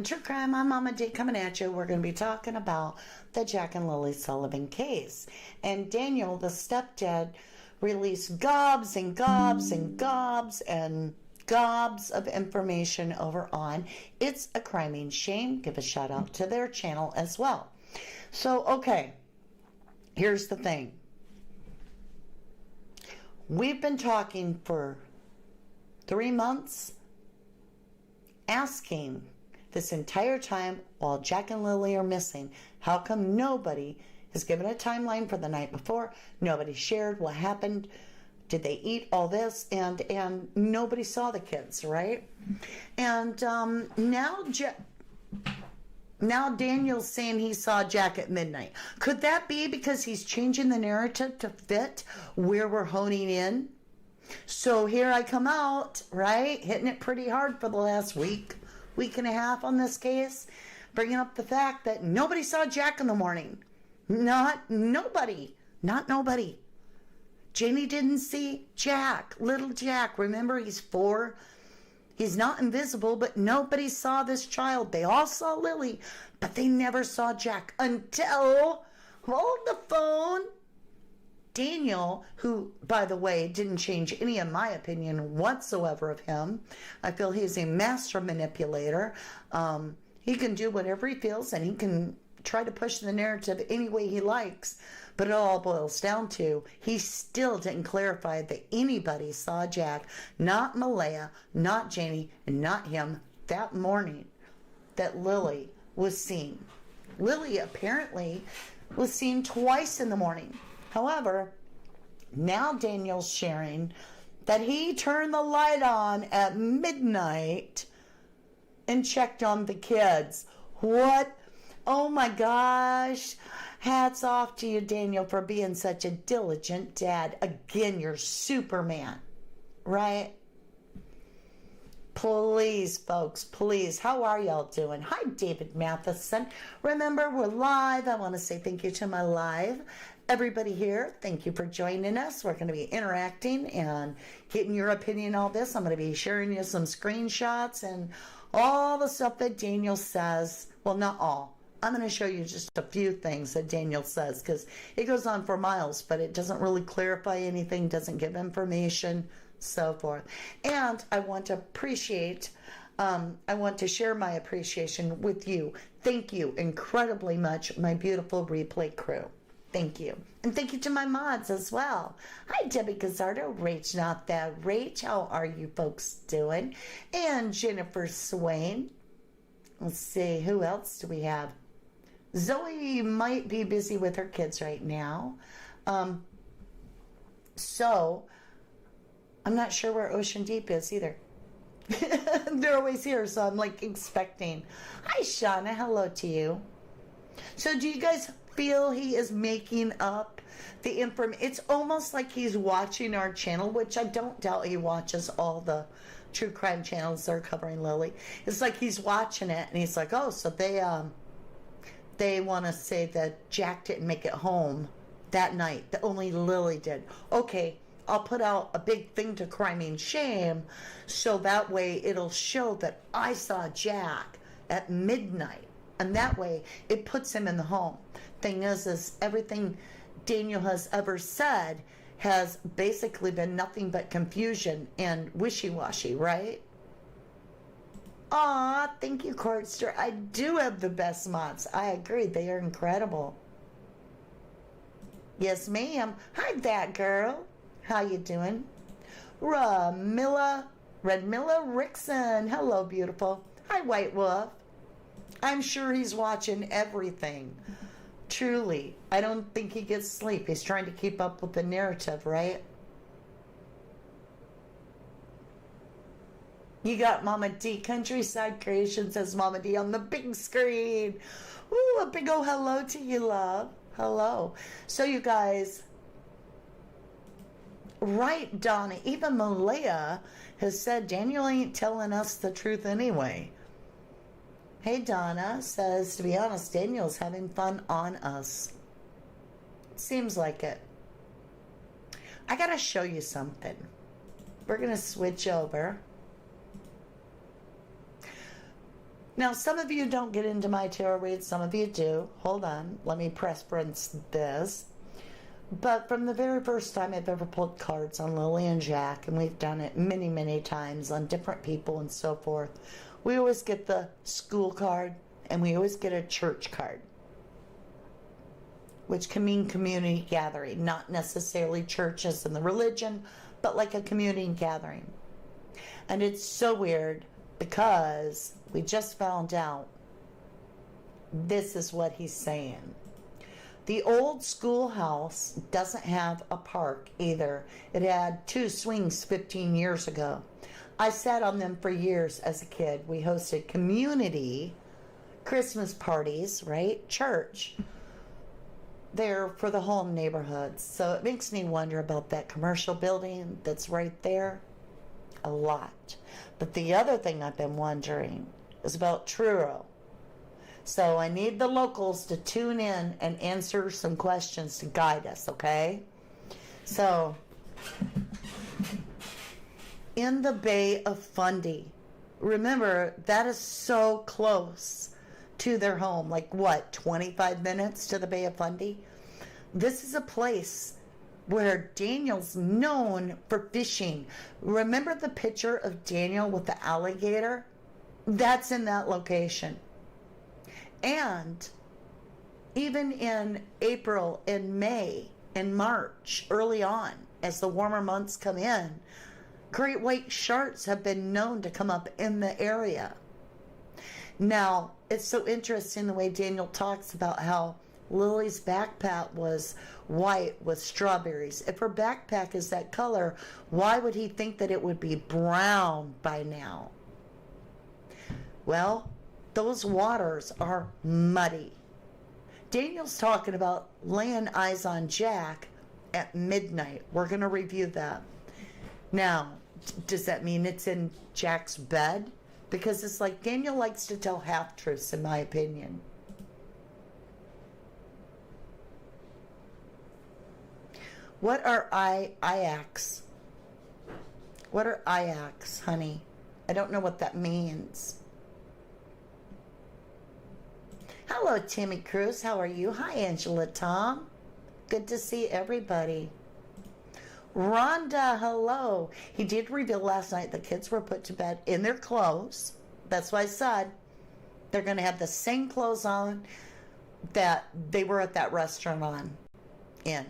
True Crime, I'm Mama D coming at you. We're going to be talking about the Jack and Lilly Sullivan case. And Daniel, the stepdad, released gobs and gobs and gobs and gobs of information over on It's a Criming Shame. Give a shout out to their channel as well. So, okay, here's the thing. We've been talking for 3 months, asking this entire time while Jack and Lilly are missing, how come nobody has given a timeline for the night before? Nobody shared what happened. Did they eat all this? And nobody saw the kids, right? And now Daniel's saying he saw Jack at midnight. Could that be because he's changing the narrative to fit where we're honing in? So here I come out, right? Hitting it pretty hard for the last week and a half on this case, bringing up the fact that nobody saw Jack in the morning. Not nobody. Janie didn't see Jack, little Jack. Remember, he's 4. He's not invisible, but nobody saw this child. They all saw Lily, but they never saw Jack until, hold the phone, Daniel, who, by the way, didn't change any of my opinion whatsoever of him. I feel he's a master manipulator. He can do whatever he feels, and he can try to push the narrative any way he likes. But it all boils down to, he still didn't clarify that anybody saw Jack, not Malaya, not Janie, and not him, that morning that Lily was seen. Lily apparently was seen twice in the morning. However, now Daniel's sharing that he turned the light on at midnight and checked on the kids. What? Oh my gosh. Hats off to you, Daniel, for being such a diligent dad. Again, you're Superman, right? Please, folks, please. How are y'all doing? Hi, David Matheson. Remember, we're live. I want to say thank you to my live everybody here. Thank you for joining us. We're going to be interacting and getting your opinion on all this. I'm going to be sharing you some screenshots and all the stuff that Daniel says. Well, not all. I'm going to show you just a few things that Daniel says, because it goes on for miles, but it doesn't really clarify anything, doesn't give information, so forth. And I want to share my appreciation with you. Thank you incredibly much, my beautiful replay crew. Thank you. And thank you to my mods as well. Hi, Debbie Gazzardo, Rach Not That Rach. How are you folks doing? And Jennifer Swain. Let's see, who else do we have? Zoe might be busy with her kids right now. So, I'm not sure where Ocean Deep is either. They're always here, so I'm like expecting. Hi, Shauna. Hello to you. So, do you guys feel he is making up the information? It's almost like he's watching our channel, which I don't doubt he watches all the true crime channels that are covering Lily. It's like he's watching it, and he's like, oh, so they want to say that Jack didn't make it home that night, that only Lily did. Okay, I'll put out a big thing to Criming Shame, so that way it'll show that I saw Jack at midnight, and that way it puts him in the home. Thing is everything Daniel has ever said has basically been nothing but confusion and wishy-washy, right? Aw, thank you, Courtster. I do have the best mods. I agree. They are incredible. Yes, ma'am. Hi, that girl. How you doing? Redmilla Rickson. Hello, beautiful. Hi, White Wolf. I'm sure he's watching everything. Truly. I don't think he gets sleep. He's trying to keep up with the narrative, right? You got Mama D. Countryside Creation, says Mama D on the big screen. Ooh, a big old hello to you, love. Hello. So, you guys, right, Donna, even Malaya has said Daniel ain't telling us the truth anyway. Hey, Donna says, to be honest, Daniel's having fun on us. Seems like it. I gotta show you something. We're gonna switch over. Now, some of you don't get into my tarot reads, some of you do. Hold on, let me preference this. But from the very first time I've ever pulled cards on Lilly and Jack, and we've done it many, many times on different people and so forth, we always get the school card and we always get a church card, which can mean community gathering, not necessarily churches and the religion, but like a community gathering. And it's so weird because we just found out this is what he's saying. The old schoolhouse doesn't have a park either. It had 2 swings 15 years ago. I sat on them for years as a kid. We hosted community Christmas parties, right? Church. There for the whole neighborhood. So it makes me wonder about that commercial building that's right there a lot. But the other thing I've been wondering is about Truro. So I need the locals to tune in and answer some questions to guide us, okay? So, in the Bay of Fundy, remember, that is so close to their home. Like, what, 25 minutes to the Bay of Fundy? This is a place where Daniel's known for fishing. Remember the picture of Daniel with the alligator? That's in that location. And even in April and May and March, early on, as the warmer months come in, great white sharks have been known to come up in the area. Now, it's so interesting the way Daniel talks about how Lily's backpack was white with strawberries. If her backpack is that color, why would he think that it would be brown by now? Well, those waters are muddy. Daniel's talking about laying eyes on Jack at midnight. We're going to review that. Now, does that mean it's in Jack's bed? Because it's like Daniel likes to tell half-truths, in my opinion. What are IACs? What are IACs, honey? I don't know what that means. Hello, Timmy Cruz. How are you? Hi, Angela Tom. Good to see everybody. Rhonda, hello. He did reveal last night the kids were put to bed in their clothes. That's why I said they're going to have the same clothes on that they were at that restaurant in.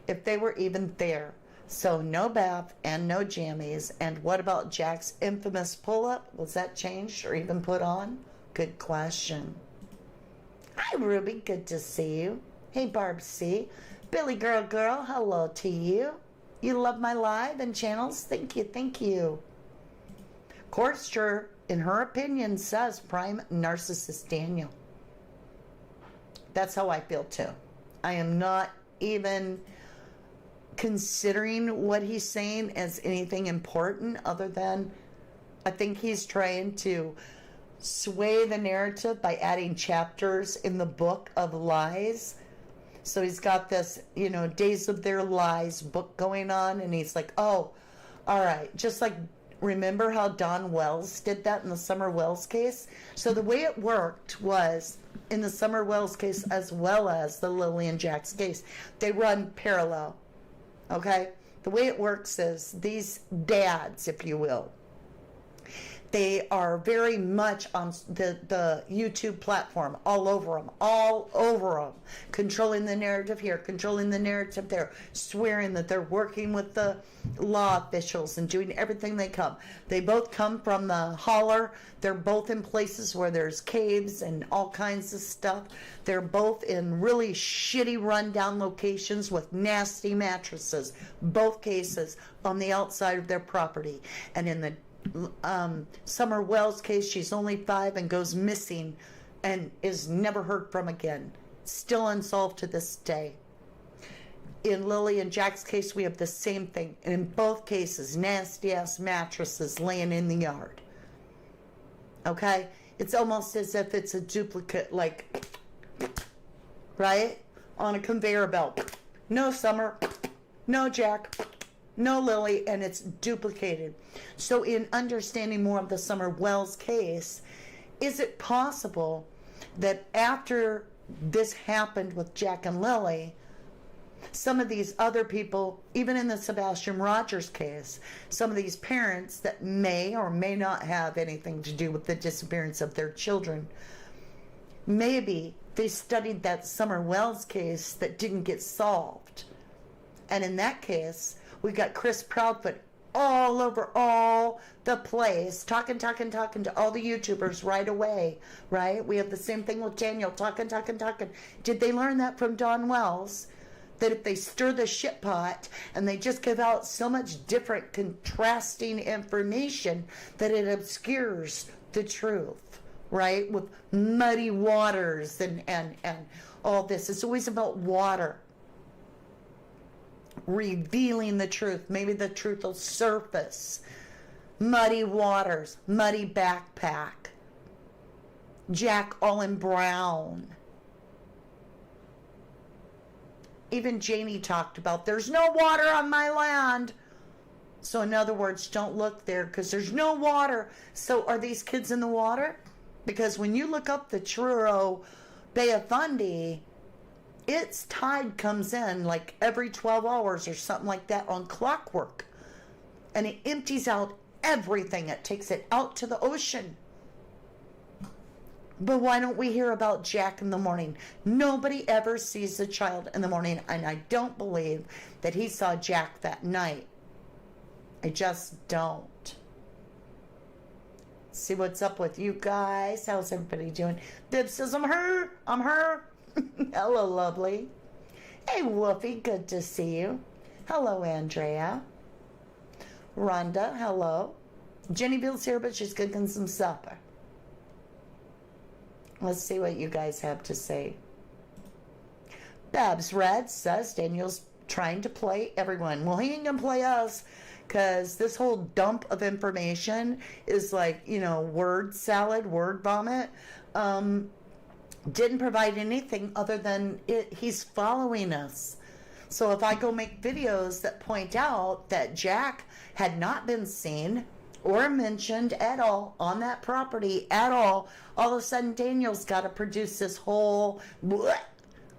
If they were even there. So no bath and no jammies. And what about Jack's infamous pull-up? Was that changed or even put on? Good question. Hi, Ruby. Good to see you. Hey, Barb C. Billy Girl, hello to you. You love my live and channels? Thank you, thank you. Korster, in her opinion, says prime narcissist Daniel. That's how I feel, too. I am not even considering what he's saying as anything important other than I think he's trying to sway the narrative by adding chapters in the book of lies. So he's got this, Days of Their Lies book going on, and he's like, oh, all right, just like, remember how Don Wells did that in the Summer Wells case? So the way it worked was, in the Summer Wells case as well as the Lilly and Jack's case, they run parallel, okay? The way it works is these dads, if you will, they are very much on the YouTube platform, all over them, controlling the narrative here, controlling the narrative there, swearing that they're working with the law officials and doing everything they come. They both come from the holler. They're both in places where there's caves and all kinds of stuff. They're both in really shitty rundown locations with nasty mattresses, both cases on the outside of their property. And in the Summer Wells case, she's only 5 and goes missing and is never heard from again. Still unsolved to this day. In Lilly and Jack's case, we have the same thing. And in both cases, nasty-ass mattresses laying in the yard. Okay? It's almost as if it's a duplicate, like, right? On a conveyor belt. No Summer, no Jack, no Lilly, and it's duplicated. So in understanding more of the Summer Wells case, is it possible that after this happened with Jack and Lilly, some of these other people, even in the Sebastian Rogers case, some of these parents that may or may not have anything to do with the disappearance of their children, maybe they studied that Summer Wells case that didn't get solved. And in that case, we got Chris Proudfoot all over all the place, talking to all the YouTubers right away, right? We have the same thing with Daniel, talking. Did they learn that from Don Wells? That if they stir the shit pot and they just give out so much different contrasting information that it obscures the truth, right? With muddy waters and all this. It's always about water. Revealing the truth. Maybe the truth will surface. Muddy waters. Muddy backpack. Jack all in brown. Even Janie talked about there's no water on my land. So in other words, don't look there because there's no water. So are these kids in the water? Because when you look up the Truro Bay of Fundy, its tide comes in like every 12 hours or something like that on clockwork. And it empties out everything. It takes it out to the ocean. But why don't we hear about Jack in the morning? Nobody ever sees the child in the morning, and I don't believe that he saw Jack that night. I just don't. See what's up with you guys. How's everybody doing? Bib says, I'm her. Hello, lovely. Hey, Woofy, good to see you. Hello, Andrea. Rhonda, hello. Jennyville's here, but she's cooking some supper. Let's see what you guys have to say. Babs Red says Daniel's trying to play everyone. Well, he ain't gonna play us because this whole dump of information is like, word salad, word vomit. Didn't provide anything other than he's following us. So if I go make videos that point out that Jack had not been seen or mentioned at all on that property at all of a sudden Daniel's got to produce this whole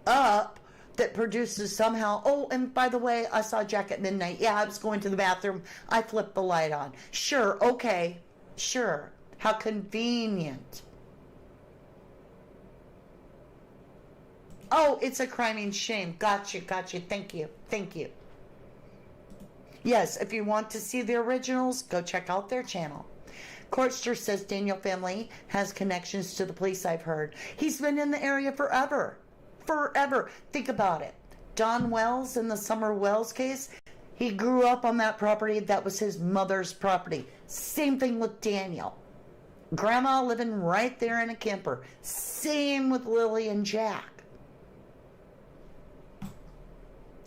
up that produces somehow, oh, and by the way, I saw Jack at midnight. Yeah, I was going to the bathroom. I flipped the light on. Sure, okay, sure. How convenient. Oh, it's a crime and shame. Got you. Thank you. Yes, if you want to see the originals, go check out their channel. Courtster says Daniel family has connections to the police, I've heard. He's been in the area forever. Think about it. Don Wells in the Summer Wells case, he grew up on that property. That was his mother's property. Same thing with Daniel. Grandma living right there in a camper. Same with Lilly and Jack.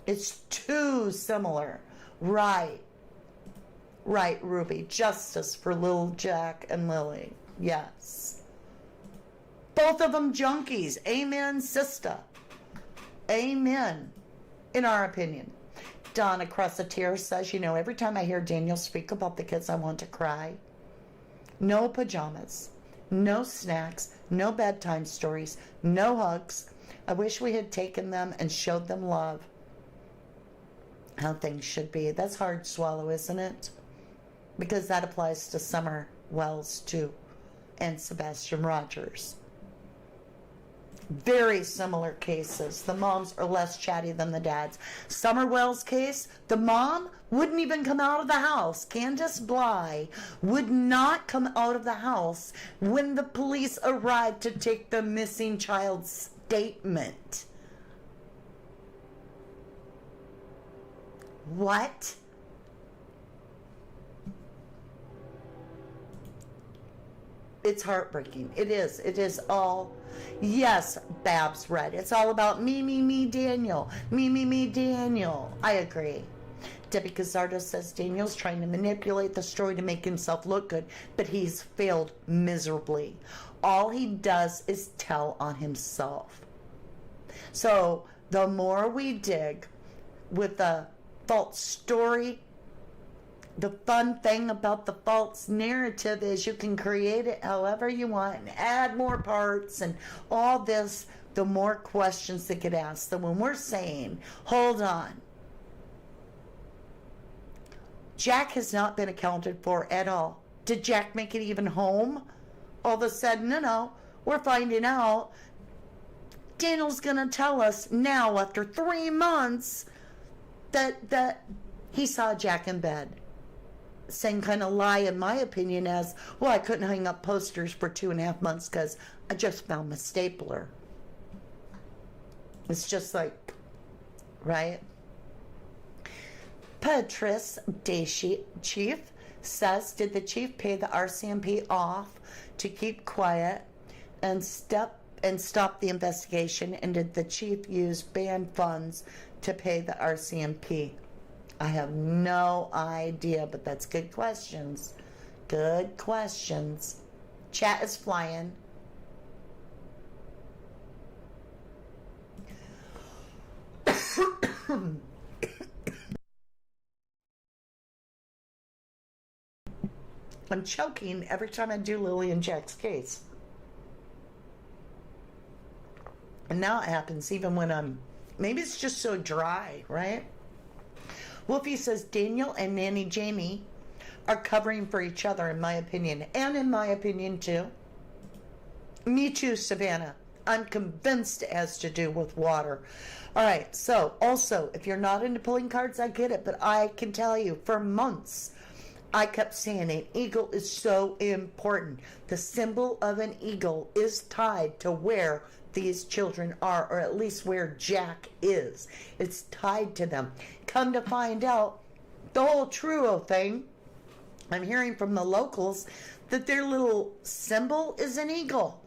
It's too similar. Right, Ruby. Justice for Lil Jack and Lilly. Yes. Both of them junkies. Amen, sister. Amen. In our opinion. Donna Cressetier says, every time I hear Daniel speak about the kids, I want to cry. No pajamas. No snacks. No bedtime stories. No hugs. I wish we had taken them and showed them love. How things should be. That's hard to swallow, isn't it? Because that applies to Summer Wells too, and Sebastian Rogers. Very similar cases. The moms are less chatty than the dads. Summer Wells case, the mom wouldn't even come out of the house. Candace Bly would not come out of the house when the police arrived to take the missing child's statement. What? It's heartbreaking. It is. It is all. Yes, Babs Red. It's all about me, Daniel. Me, Daniel. I agree. Debbie Gazzardo says Daniel's trying to manipulate the story to make himself look good, but he's failed miserably. All he does is tell on himself. So the more we dig with the false story, The fun thing about the false narrative is you can create it however you want and add more parts and all this, the more questions that get asked. So when we're saying, hold on, Jack has not been accounted for at all. Did Jack make it even home? All of a sudden, no, we're finding out. Daniel's going to tell us now after 3 months that he saw Jack in bed. Same kind of lie, in my opinion, as, well, I couldn't hang up posters for 2.5 months because I just found my stapler. It's just like, right? Patrice Daisy Chief says, did the chief pay the RCMP off to keep quiet and stop the investigation? And did the chief use band funds to pay the RCMP? I have no idea, but that's good questions. Good questions. Chat is flying. I'm choking every time I do Lilly and Jack's case. And now it happens even when maybe it's just so dry, right? Wolfie says Daniel and Nanny Jamie are covering for each other, in my opinion. And in my opinion, too. Me too, Savannah. I'm convinced it has to do with water. All right, so also, if you're not into pulling cards, I get it. But I can tell you, for months, I kept saying an eagle is so important. The symbol of an eagle is tied to where these children are, or at least where Jack is. It's tied to them. Come to find out, the whole Truro thing, I'm hearing from the locals that their little symbol is an eagle.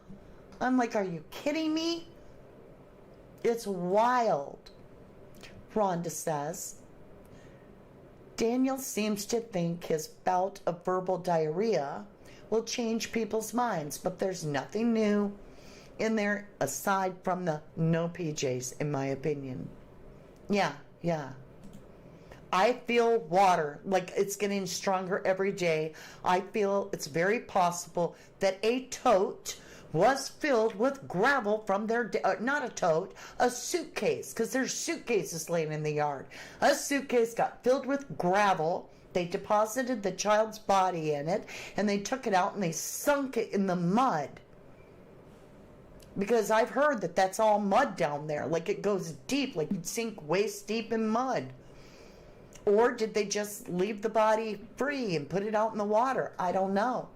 I'm like, are you kidding me? It's wild. Rhonda says, Daniel seems to think his bout of verbal diarrhea will change people's minds, but there's nothing new in there aside from the no PJs, in my opinion. Yeah. I feel water, like it's getting stronger every day. I feel it's very possible that a tote was filled with gravel from their, not a tote, a suitcase, because there's suitcases laying in the yard. A suitcase got filled with gravel. They deposited the child's body in it, and they took it out and they sunk it in the mud. Because I've heard that that's all mud down there, like it goes deep, like you'd sink waist deep in mud. Or did they just leave the body free and put it out in the water? I don't know.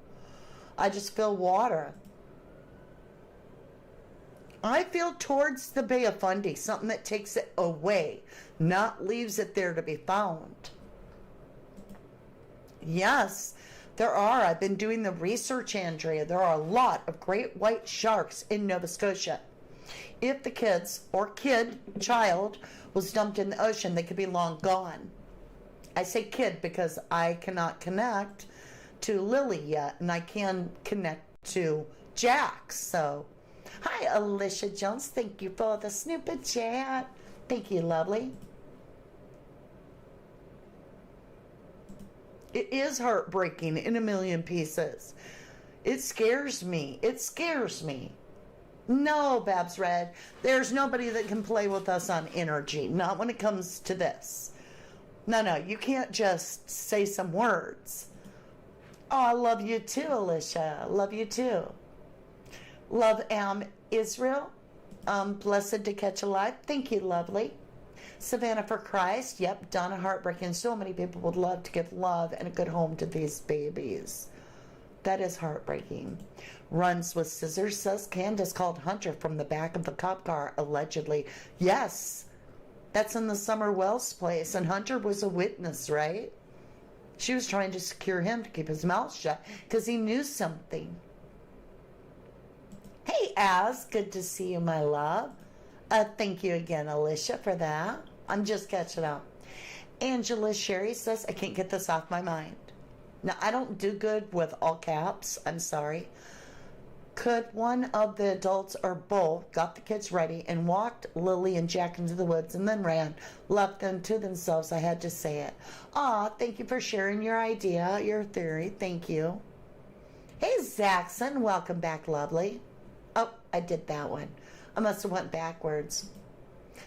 I just feel water. I feel towards the Bay of Fundy, something that takes it away, not leaves it there to be found. Yes, there are. I've been doing the research, Andrea. There are a lot of great white sharks in Nova Scotia. If the child was dumped in the ocean, they could be long gone. I say kid because I cannot connect to Lily yet, and I can connect to Jack. So, hi, Alicia Jones. Thank you for the snippet chat. Thank you, lovely. It is heartbreaking in a million pieces. It scares me. It scares me. No, Babs Red, there's nobody that can play with us on energy. Not when it comes to this. No, you can't just say some words. Oh, I love you too, Alicia. Love you too. Love Israel. Blessed to catch a life. Thank you, lovely. Savannah for Christ. Yep, Donna heartbreaking. So many people would love to give love and a good home to these babies. That is heartbreaking. Runs with scissors, says Candace called Hunter from the back of the cop car, allegedly. Yes, that's in the Summer Wells place, and Hunter was a witness, right? She was trying to secure him to keep his mouth shut because he knew something. Hey, Az, good to see you, my love. Thank you again, Alicia, for that. I'm just catching up. Angela Sherry says, I can't get this off my mind. Now, I don't do good with all caps. I'm sorry. Could one of the adults or both got the kids ready and walked Lily and Jack into the woods and then ran, left them to themselves? I had to say it. Aw, thank you for sharing your idea, your theory. Thank you. Hey, Zaxxon, welcome back, lovely. Oh, I did that one. I must have went backwards.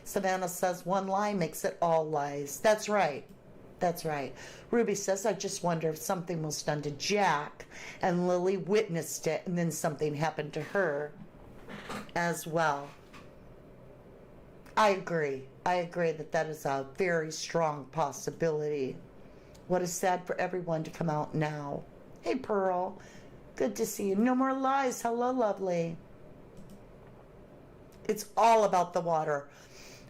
Savannah says one lie makes it all lies. That's right. That's right. Ruby says, I just wonder if something was done to Jack and Lily witnessed it and then something happened to her as well. I agree. I agree that that is a very strong possibility. What is sad for everyone to come out now. Hey, Pearl. Good to see you. No more lies. Hello, lovely. It's all about the water.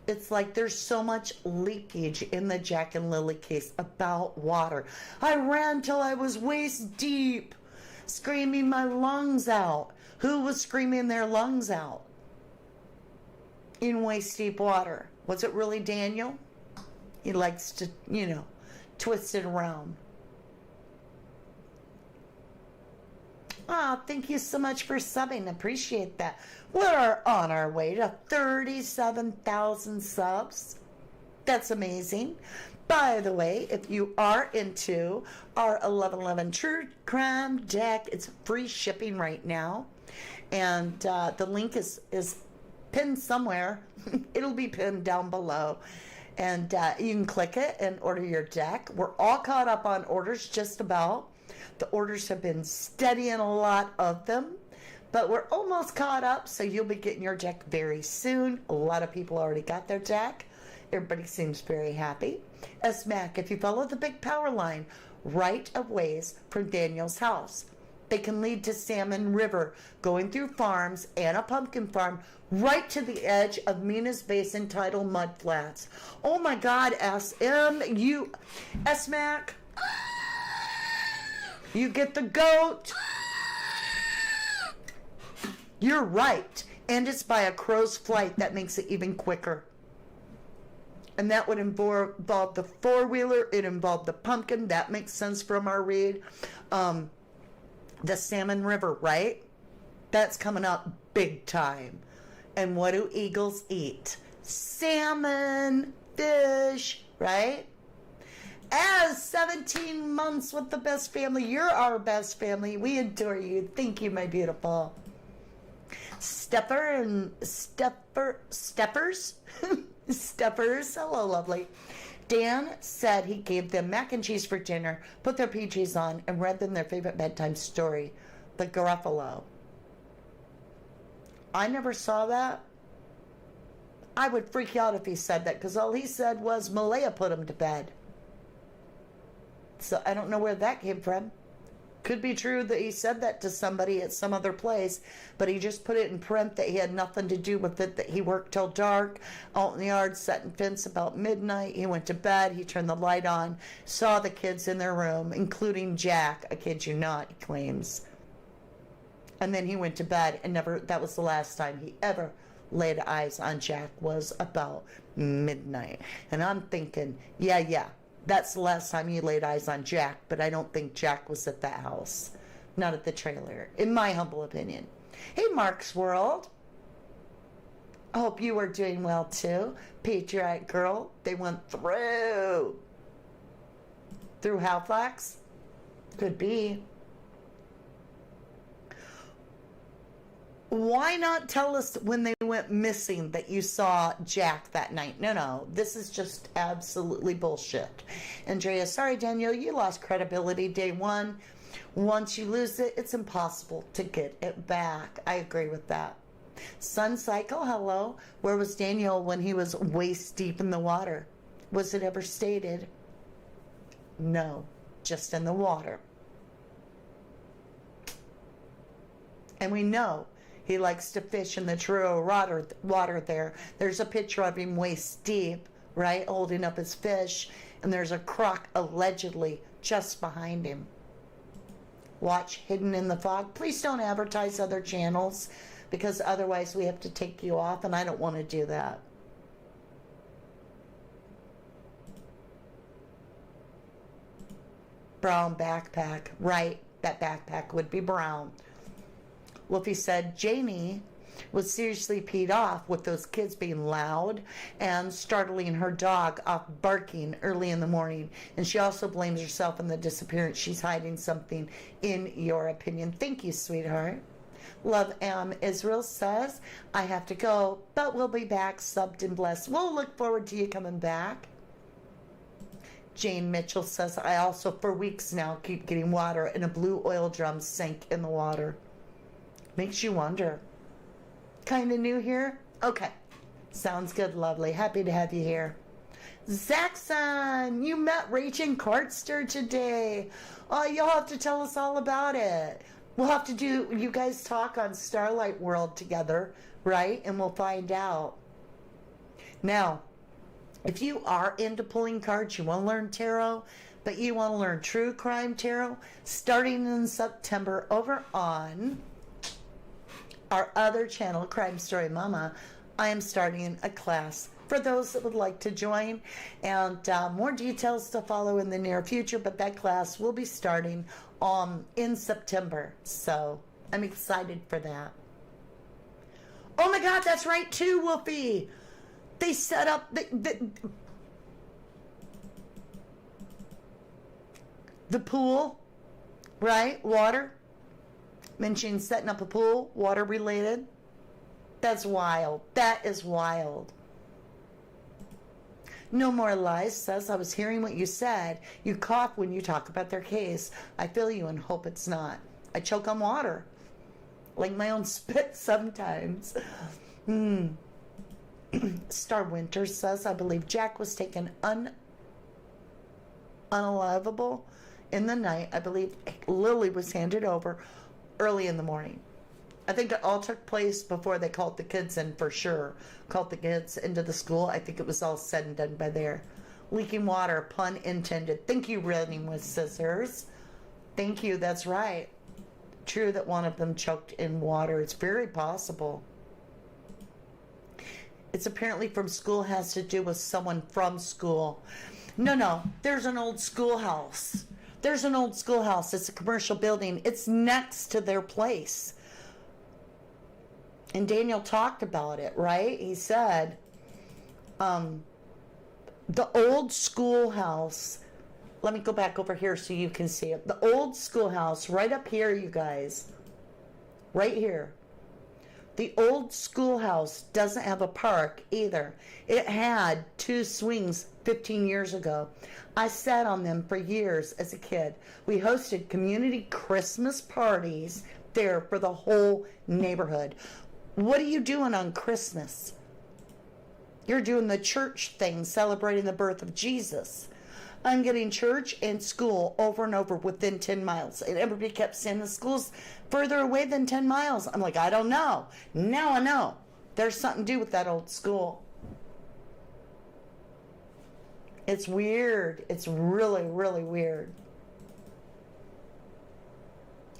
It's like there's so much leakage in the Jack and Lily case about water. I ran till I was waist deep, screaming my lungs out. Who was screaming their lungs out in waist deep water? Was it really Daniel? He likes to, twist it around. Ah, thank you so much for subbing. Appreciate that. We're on our way to 37,000 subs. That's amazing. By the way, if you are into our 1111 True Crime deck, it's free shipping right now. And the link is pinned somewhere. It'll be pinned down below. And you can click it and order your deck. We're all caught up on orders just about. The orders have been steady and a lot of them, but we're almost caught up, so you'll be getting your deck very soon. A lot of people already got their deck. Everybody seems very happy. SMAC, if you follow the big power line right of ways from Daniel's house, they can lead to Salmon River, going through farms and a pumpkin farm right to the edge of Mina's Basin tidal mud flats. Oh my God, SMAC. You get the goat. You're right. And it's by a crow's flight. That makes it even quicker. And that would involve the four-wheeler. It involved the pumpkin. That makes sense from our read. The Salmon River, right? That's coming up big time. And what do eagles eat? Salmon, fish, right? As 17 months with the best family. You're our best family. We adore you. Thank you, my beautiful. Steppers? Steppers. Hello, lovely. Dan said he gave them mac and cheese for dinner, put their PJs on, and read them their favorite bedtime story, The Gruffalo. I never saw that. I would freak out if he said that, because all he said was Malaya put him to bed. So I don't know where that came from. Could be true that he said that to somebody at some other place, but he just put it in print that he had nothing to do with it, that he worked till dark, out in the yard, setting fence about midnight. He went to bed, he turned the light on, saw the kids in their room, including Jack, I kid you not, he claims. And then he went to bed and never, that was the last time he ever laid eyes on Jack, was about midnight. And I'm thinking, yeah. That's the last time you laid eyes on Jack, but I don't think Jack was at that house. Not at the trailer, in my humble opinion. Hey, Mark's World. I hope you are doing well, too. Patriot girl, they went through. Through Halifax? Could be. Why not tell us when they went missing that you saw Jack that night? No, this is just absolutely bullshit. Andrea, sorry, Daniel, you lost credibility day one. Once you lose it, it's impossible to get it back. I agree with that. Sun Cycle, hello. Where was Daniel when he was waist deep in the water? Was it ever stated? No, just in the water. And we know he likes to fish in the Truro water there. There's a picture of him waist deep, right, holding up his fish, and there's a croc allegedly just behind him. Watch Hidden in the Fog. Please don't advertise other channels, because otherwise we have to take you off, and I don't want to do that. Brown backpack. Right, that backpack would be brown. Wolfie said Jamie was seriously peed off with those kids being loud and startling her dog off barking early in the morning. And she also blames herself in the disappearance. She's hiding something, in your opinion. Thank you, sweetheart. Love Israel says, I have to go, but we'll be back, subbed and blessed. We'll look forward to you coming back. Jane Mitchell says, I also, for weeks now, keep getting water and a blue oil drum sank in the water. Makes you wonder. Kind of new here? Okay. Sounds good, lovely. Happy to have you here. Zaxxon, you met Rachel Cartster today. Oh, you'll have to tell us all about it. We'll have to do, you guys talk on Starlight World together, right? And we'll find out. Now, if you are into pulling cards, you want to learn tarot, but you want to learn true crime tarot, starting in September over on our other channel, Crime Story Mama, I am starting a class for those that would like to join, and more details to follow in the near future, but that class will be starting in September, so I'm excited for that. Oh my God, that's right too, Wolfie. They set up the pool, right? Water. Mentioning setting up a pool, water related. That's wild. That is wild. No More Lies says, I was hearing what you said. You cough when you talk about their case. I feel you and hope it's not. I choke on water. Like my own spit sometimes. Star Winter says, I believe Jack was taken unalivable in the night. I believe Lily was handed over early in the morning. I think it all took place before they called the kids in, for sure. Called the kids into the school. I think it was all said and done by there. Leaking water, pun intended. Thank you, Running with Scissors. Thank you, that's right. True that one of them choked in water. It's very possible. It's apparently from school, has to do with someone from school. No, there's an old schoolhouse. There's an old schoolhouse. It's a commercial building. It's next to their place. And Daniel talked about it, right? He said, the old schoolhouse, let me go back over here so you can see it. The old schoolhouse, right up here, you guys, right here. The old schoolhouse doesn't have a park either. It had 2 swings 15 years ago. I sat on them for years as a kid. We hosted community Christmas parties there for the whole neighborhood. What are you doing on Christmas? You're doing the church thing, celebrating the birth of Jesus. I'm getting church and school over and over within 10 miles. And everybody kept saying the school's further away than 10 miles. I'm like, I don't know. Now I know. There's something to do with that old school. It's weird. It's really, really weird.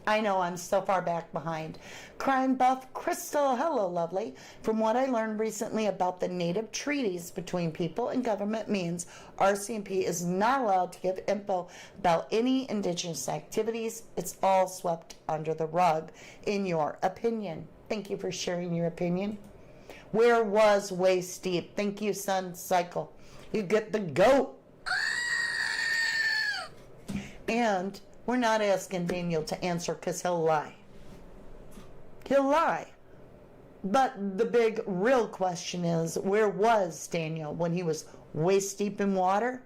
I know I'm so far back behind. Crime buff Crystal, hello lovely. From what I learned recently about the native treaties between people and government means RCMP is not allowed to give info about any indigenous activities. It's all swept under the rug, in your opinion. Thank you for sharing your opinion. Where was Waist Deep? Thank you, Sun Cycle. You get the goat. And we're not asking Daniel to answer because he'll lie. He'll lie. But the big real question is, where was Daniel when he was waist deep in water?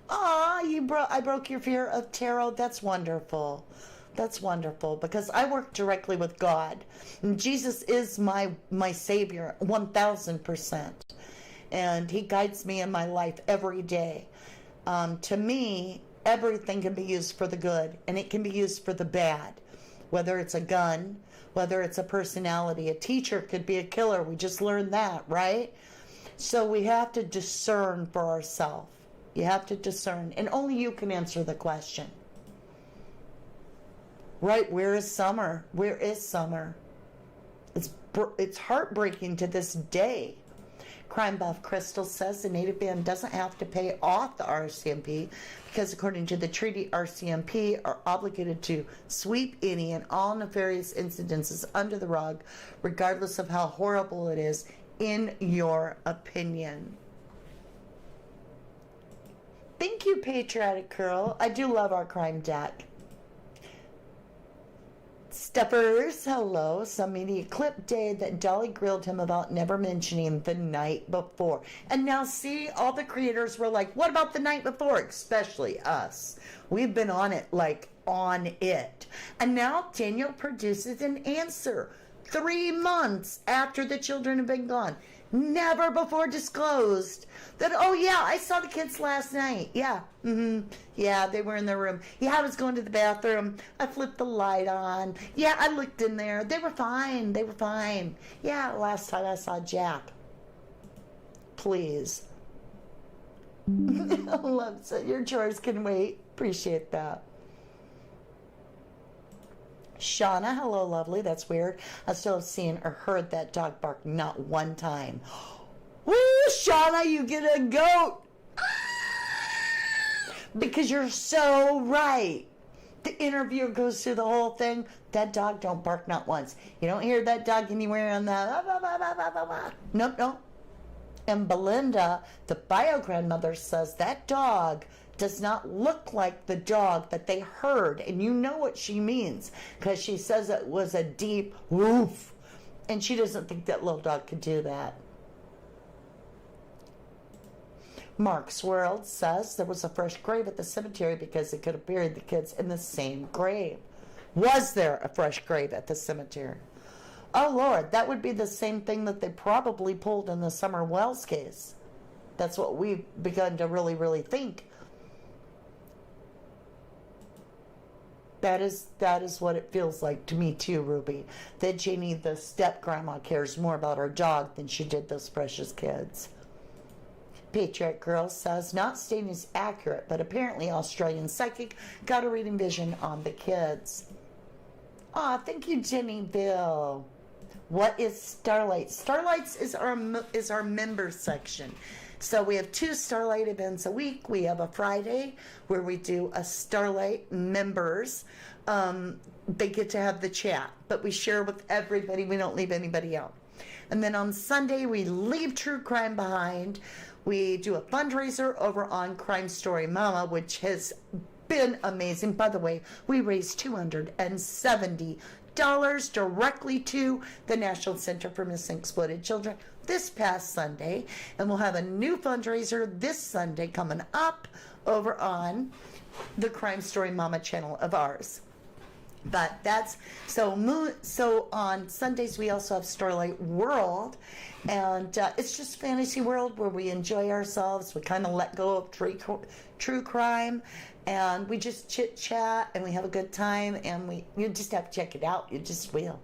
Aw, I broke your fear of tarot. That's wonderful. That's wonderful, because I work directly with God. And Jesus is my Savior, 1,000%. And he guides me in my life every day. To me, everything can be used for the good, and it can be used for the bad. Whether it's a gun, whether it's a personality. A teacher could be a killer. We just learned that, right? So we have to discern for ourselves. You have to discern, and only you can answer the question. Right, where is summer? Where is summer? It's heartbreaking to this day. Crime buff Crystal says the native band doesn't have to pay off the RCMP because according to the treaty, RCMP are obligated to sweep any and all nefarious incidences under the rug, regardless of how horrible it is, in your opinion. Thank you, Patriotic Curl. I do love our crime deck. Stuffers, hello. Some media clip day that Dolly grilled him about never mentioning the night before. And now see, all the creators were like, what about the night before? Especially us. We've been on it, like on it. And now Daniel produces an answer 3 months after the children have been gone. Never before disclosed that, oh yeah, I saw the kids last night. Yeah, yeah, they were in their room. Yeah, I was going to the bathroom. I flipped the light on. Yeah, I looked in there. They were fine. They were fine. Yeah, last time I saw Jack. Please. Love it. Your chores can wait. Appreciate that. Shauna, hello, lovely. That's weird. I still have seen or heard that dog bark not one time. Woo, Shauna, you get a goat. Because you're so right. The interviewer goes through the whole thing. That dog don't bark not once. You don't hear that dog anywhere on the... Nope, nope. And Belinda, the bio grandmother, says that dog does not look like the dog that they heard. And you know what she means, because she says it was a deep woof. And she doesn't think that little dog could do that. Mark's World says there was a fresh grave at the cemetery because they could have buried the kids in the same grave. Was there a fresh grave at the cemetery? Oh, Lord, that would be the same thing that they probably pulled in the Summer Wells case. That's what we've begun to really, really think. That is what it feels like to me too, Ruby. That Janie, the step-grandma, cares more about her dog than she did those precious kids. Patriot Girl says, not stating is accurate, but apparently Australian psychic got a reading vision on the kids. Aw, thank you, Jennyville. What is Starlight? Starlights is our member section. So we have 2 Starlight events a week. We have a Friday where we do a Starlight members. They get to have the chat, but we share with everybody. We don't leave anybody out. And then on Sunday, we leave true crime behind. We do a fundraiser over on Crime Story Mama, which has been amazing. By the way, we raised $270 directly to the National Center for Missing Exploited Children this past Sunday, and we'll have a new fundraiser this Sunday coming up over on the Crime Story Mama channel of ours. But that's so on Sundays we also have Starlight World, and it's just fantasy world where we enjoy ourselves. We kind of let go of true crime, and we just chit chat and we have a good time, and you just have to check it out. You just will.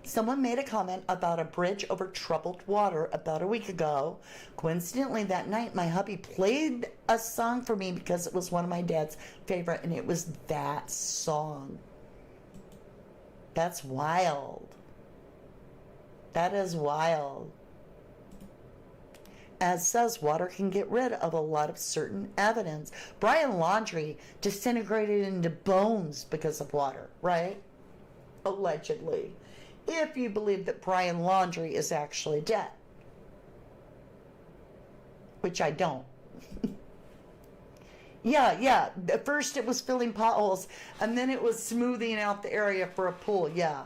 Someone made a comment about a bridge over troubled water about a week ago. Coincidentally, that night, my hubby played a song for me because it was one of my dad's favorite, and it was that song. That's wild. That is wild. As says, water can get rid of a lot of certain evidence. Brian Laundrie disintegrated into bones because of water, right? Allegedly. If you believe that Brian Laundrie is actually dead. Which I don't. Yeah. At first it was filling potholes, and then it was smoothing out the area for a pool, yeah.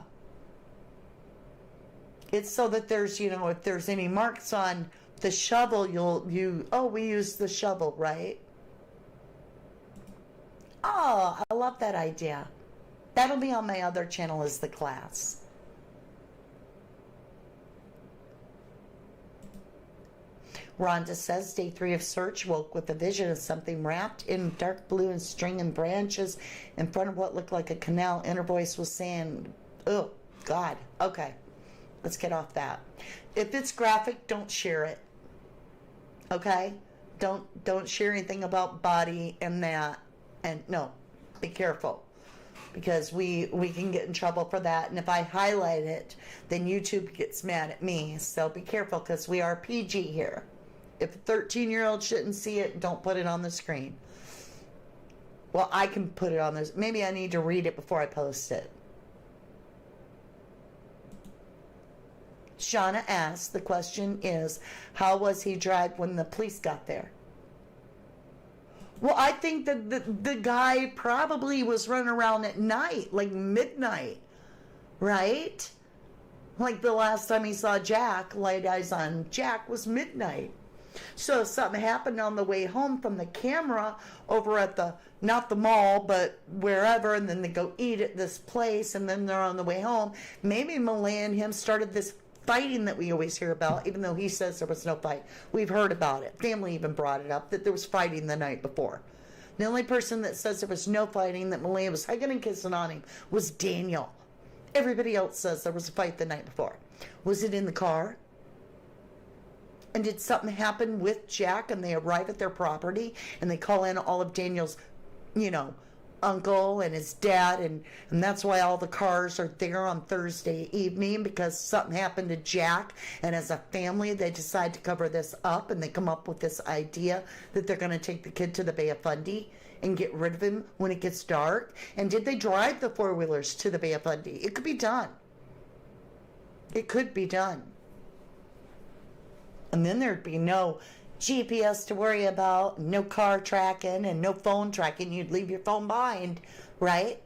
It's so that there's, if there's any marks on the shovel, we use the shovel, right? Oh, I love that idea. That'll be on my other channel as the class. Rhonda says, day 3 of search, woke with a vision of something wrapped in dark blue and string and branches in front of what looked like a canal. Inner voice was saying, oh, God. Okay, let's get off that. If it's graphic, don't share it. Okay? Don't share anything about body and that. And no, be careful. because we can get in trouble for that. And if I highlight it, then YouTube gets mad at me. So be careful, because we are PG here. If a 13-year-old shouldn't see it, don't put it on the screen. Well, I can put it on this. Maybe I need to read it before I post it. Shauna asks, the question is, how was he dragged when the police got there? Well, I think that the guy probably was running around at night, like midnight, right? Like the last time he saw Jack, laid eyes on Jack, was midnight. So if something happened on the way home from the camera over at the, not the mall, but wherever, and then they go eat at this place, and then they're on the way home, maybe Malay and him started this fighting that we always hear about, even though he says there was no fight. We've heard about it. Family even brought it up, that there was fighting the night before. The only person that says there was no fighting, that Malay was hugging and kissing on him, was Daniel. Everybody else says there was a fight the night before. Was it in the car? And did something happen with Jack and they arrive at their property and they call in all of Daniel's, uncle and his dad, and that's why all the cars are there on Thursday evening, because something happened to Jack, and as a family they decide to cover this up, and they come up with this idea that they're going to take the kid to the Bay of Fundy and get rid of him when it gets dark. And did they drive the four-wheelers to the Bay of Fundy? It could be done. It could be done. And then there'd be no GPS to worry about, no car tracking, and no phone tracking. You'd leave your phone behind, right?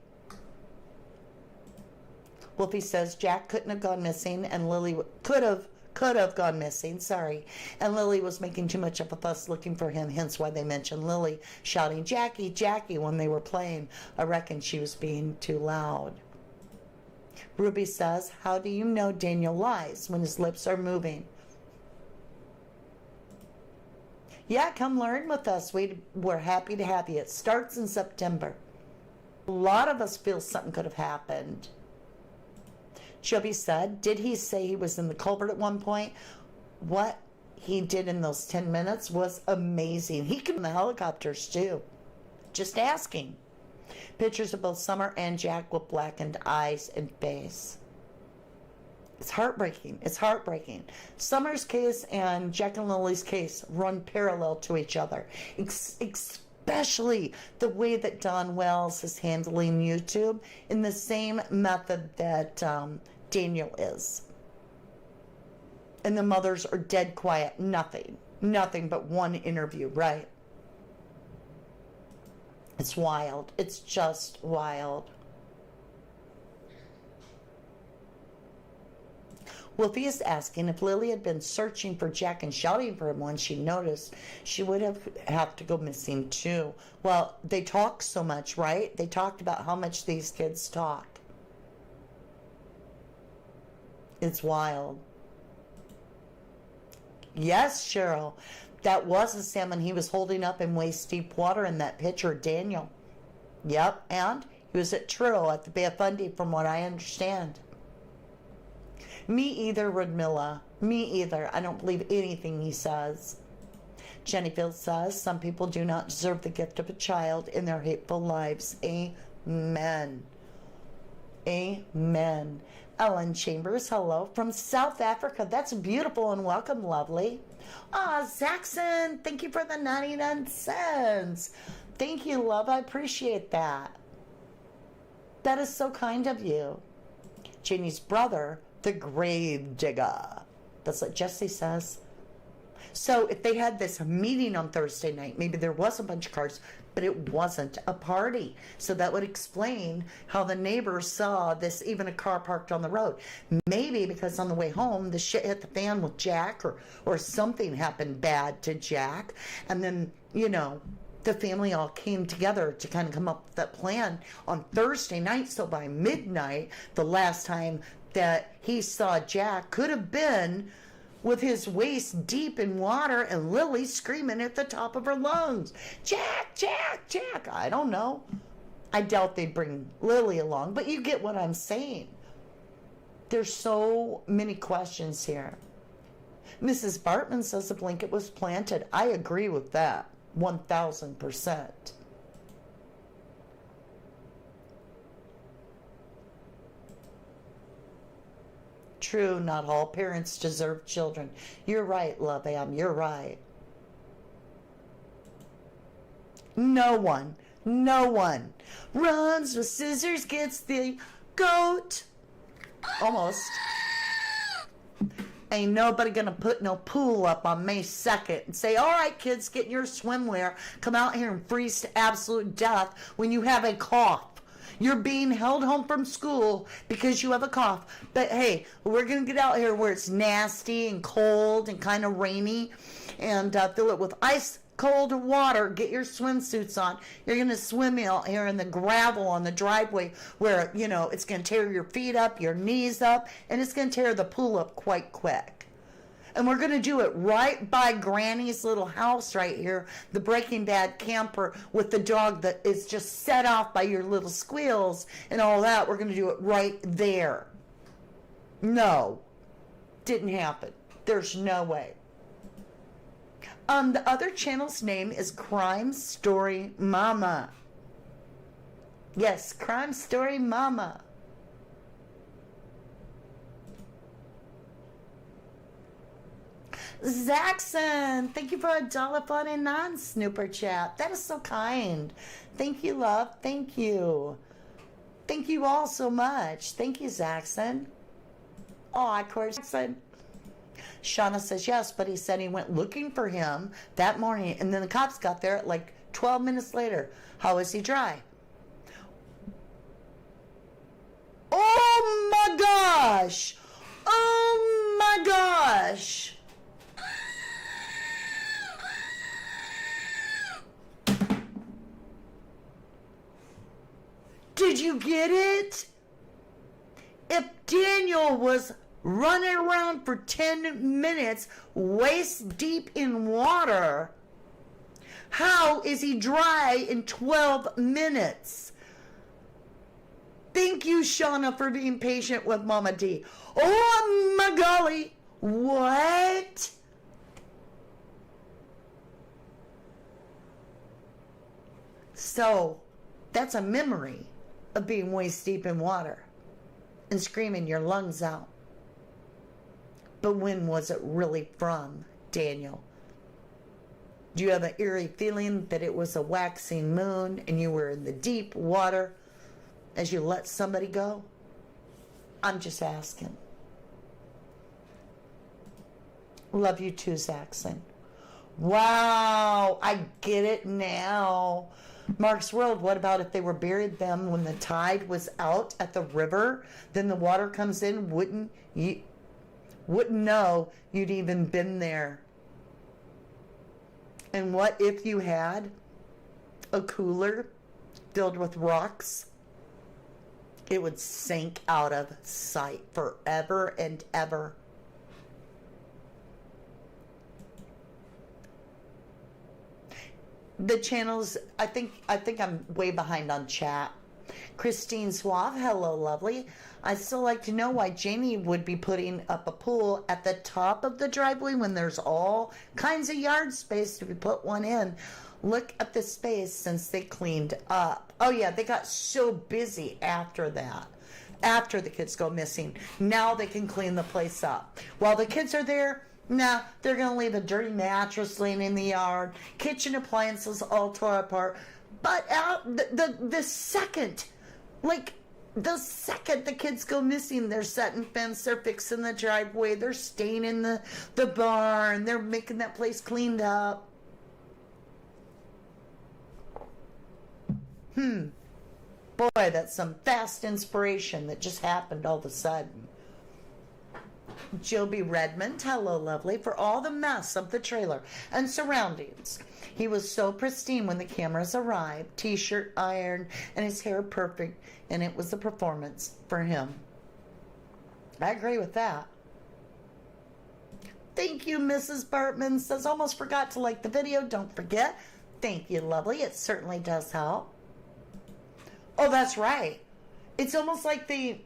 Wolfie says Jack couldn't have gone missing, and Lily could have gone missing, sorry. And Lily was making too much of a fuss looking for him, hence why they mentioned Lily shouting, "Jackie, Jackie," when they were playing. I reckon she was being too loud. Ruby says, how do you know Daniel lies when his lips are moving? Yeah, come learn with us. We're happy to have you. It starts in September. A lot of us feel something could have happened. Chubby said, did he say he was in the culvert at one point? What he did in those 10 minutes was amazing. He could in the helicopters too. Just asking. Pictures of both Summer and Jack with blackened eyes and face. It's heartbreaking. It's heartbreaking. Summer's case and Jack and Lily's case run parallel to each other, especially the way that Don Wells is handling YouTube in the same method that Daniel is. And the mothers are dead quiet. Nothing but one interview, right? It's wild. It's just wild. Wolfie is asking if Lily had been searching for Jack and shouting for him when she noticed, she would have to go missing too. Well, they talk so much, right? They talked about how much these kids talk. It's wild. Yes, Cheryl. That was a salmon he was holding up in waist-deep water in that picture, Daniel. Yep, and he was at Truro at the Bay of Fundy, from what I understand. Me either, Radmilla. Me either. I don't believe anything he says. Jennyfield says, some people do not deserve the gift of a child in their hateful lives. Amen. Amen. Ellen Chambers, hello, from South Africa. That's beautiful and welcome, lovely. Zaxxon, thank you for the 99 cents. Thank you, love. I appreciate that. That is so kind of you. Janie's brother, the grave digger. That's what Jesse says. So if they had this meeting on Thursday night, maybe there was a bunch of cars, but it wasn't a party. So that would explain how the neighbors saw this, even a car parked on the road. Maybe because on the way home, the shit hit the fan with Jack, or something happened bad to Jack. And then, the family all came together to kind of come up with that plan on Thursday night. So by midnight, the last time that he saw Jack could have been with his waist deep in water and Lily screaming at the top of her lungs, Jack, Jack, Jack. I don't know. I doubt they'd bring Lily along, but you get what I'm saying. There's so many questions here. Mrs. Bartman says a blanket was planted. I agree with that, 1,000%. true. Not all parents deserve children. You're right, Love Am. You're right. No one runs with scissors, gets the goat. Almost. Ain't nobody gonna put no pool up on May 2nd and say, all right, kids, get in your swimwear. Come out here and freeze to absolute death when you have a cough. You're being held home from school because you have a cough. But hey, we're going to get out here where it's nasty and cold and kind of rainy and fill it with ice cold water. Get your swimsuits on. You're going to swim out here in the gravel on the driveway where, you know, it's going to tear your feet up, your knees up, and it's going to tear the pool up quite quick. And we're going to do it right by Granny's little house right here, the Breaking Bad camper with the dog that is just set off by your little squeals and all that. We're going to do it right there. No, didn't happen. There's no way. The other channel's name is Crime Story Mama. Yes, Crime Story Mama. Zaxxon, thank you for $1.49 snooper chat. That is so kind. Thank you, love. Thank you. Thank you all so much. Thank you, Zaxxon. Oh, of course, Zaxxon. Shauna says yes, but he said he went looking for him that morning, and then the cops got there at like 12 minutes later. How is he dry? Oh my gosh! Oh my gosh! Did you get it? If Daniel was running around for 10 minutes, waist deep in water, how is he dry in 12 minutes? Thank you, Shauna, for being patient with Mama D. Oh, my golly. What? So, that's a memory of being waist deep in water and screaming your lungs out. But when was it really from, Daniel? Do you have an eerie feeling that it was a waxing moon and you were in the deep water as you let somebody go? I'm just asking. Love you too, Zaxxon. Wow, I get it now. Mark's World, what about if they were buried them when the tide was out at the river? Then the water comes in, wouldn't know you'd even been there. And what if you had a cooler filled with rocks? It would sink out of sight forever and ever. The channels, I think I'm way behind on chat. Christine Suave, hello, lovely. I'd still like to know why Jamie would be putting up a pool at the top of the driveway when there's all kinds of yard space to put one in. Look at the space since they cleaned up. Oh yeah, they got so busy after that. After the kids go missing. Now they can clean the place up. While the kids are there, nah, they're going to leave a dirty mattress laying in the yard, kitchen appliances all tore apart. But the second the kids go missing, they're setting fence, they're fixing the driveway, they're staying in the barn, they're making that place cleaned up. Boy, that's some fast inspiration that just happened all of a sudden. Joby Redmond, hello, lovely. For all the mess of the trailer and surroundings, he was so pristine when the cameras arrived. T-shirt ironed and his hair perfect, and it was a performance for him. I agree with that. Thank you, Mrs. Bartman. Says, almost forgot to like the video. Don't forget. Thank you, lovely. It certainly does help. Oh, that's right. It's almost like they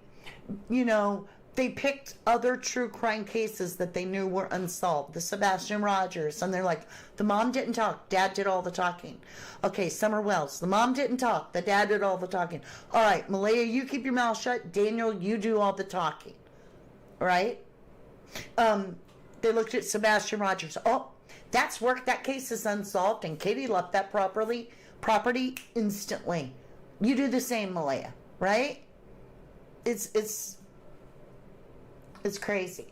picked other true crime cases that they knew were unsolved. The Sebastian Rogers. And they're like, the mom didn't talk. Dad did all the talking. Okay, Summer Wells. The mom didn't talk. The dad did all the talking. All right, Malaya, you keep your mouth shut. Daniel, you do all the talking. right? They looked at Sebastian Rogers. Oh, that's worked. That case is unsolved, and Katie left that property instantly. You do the same, Malaya, right? It's crazy.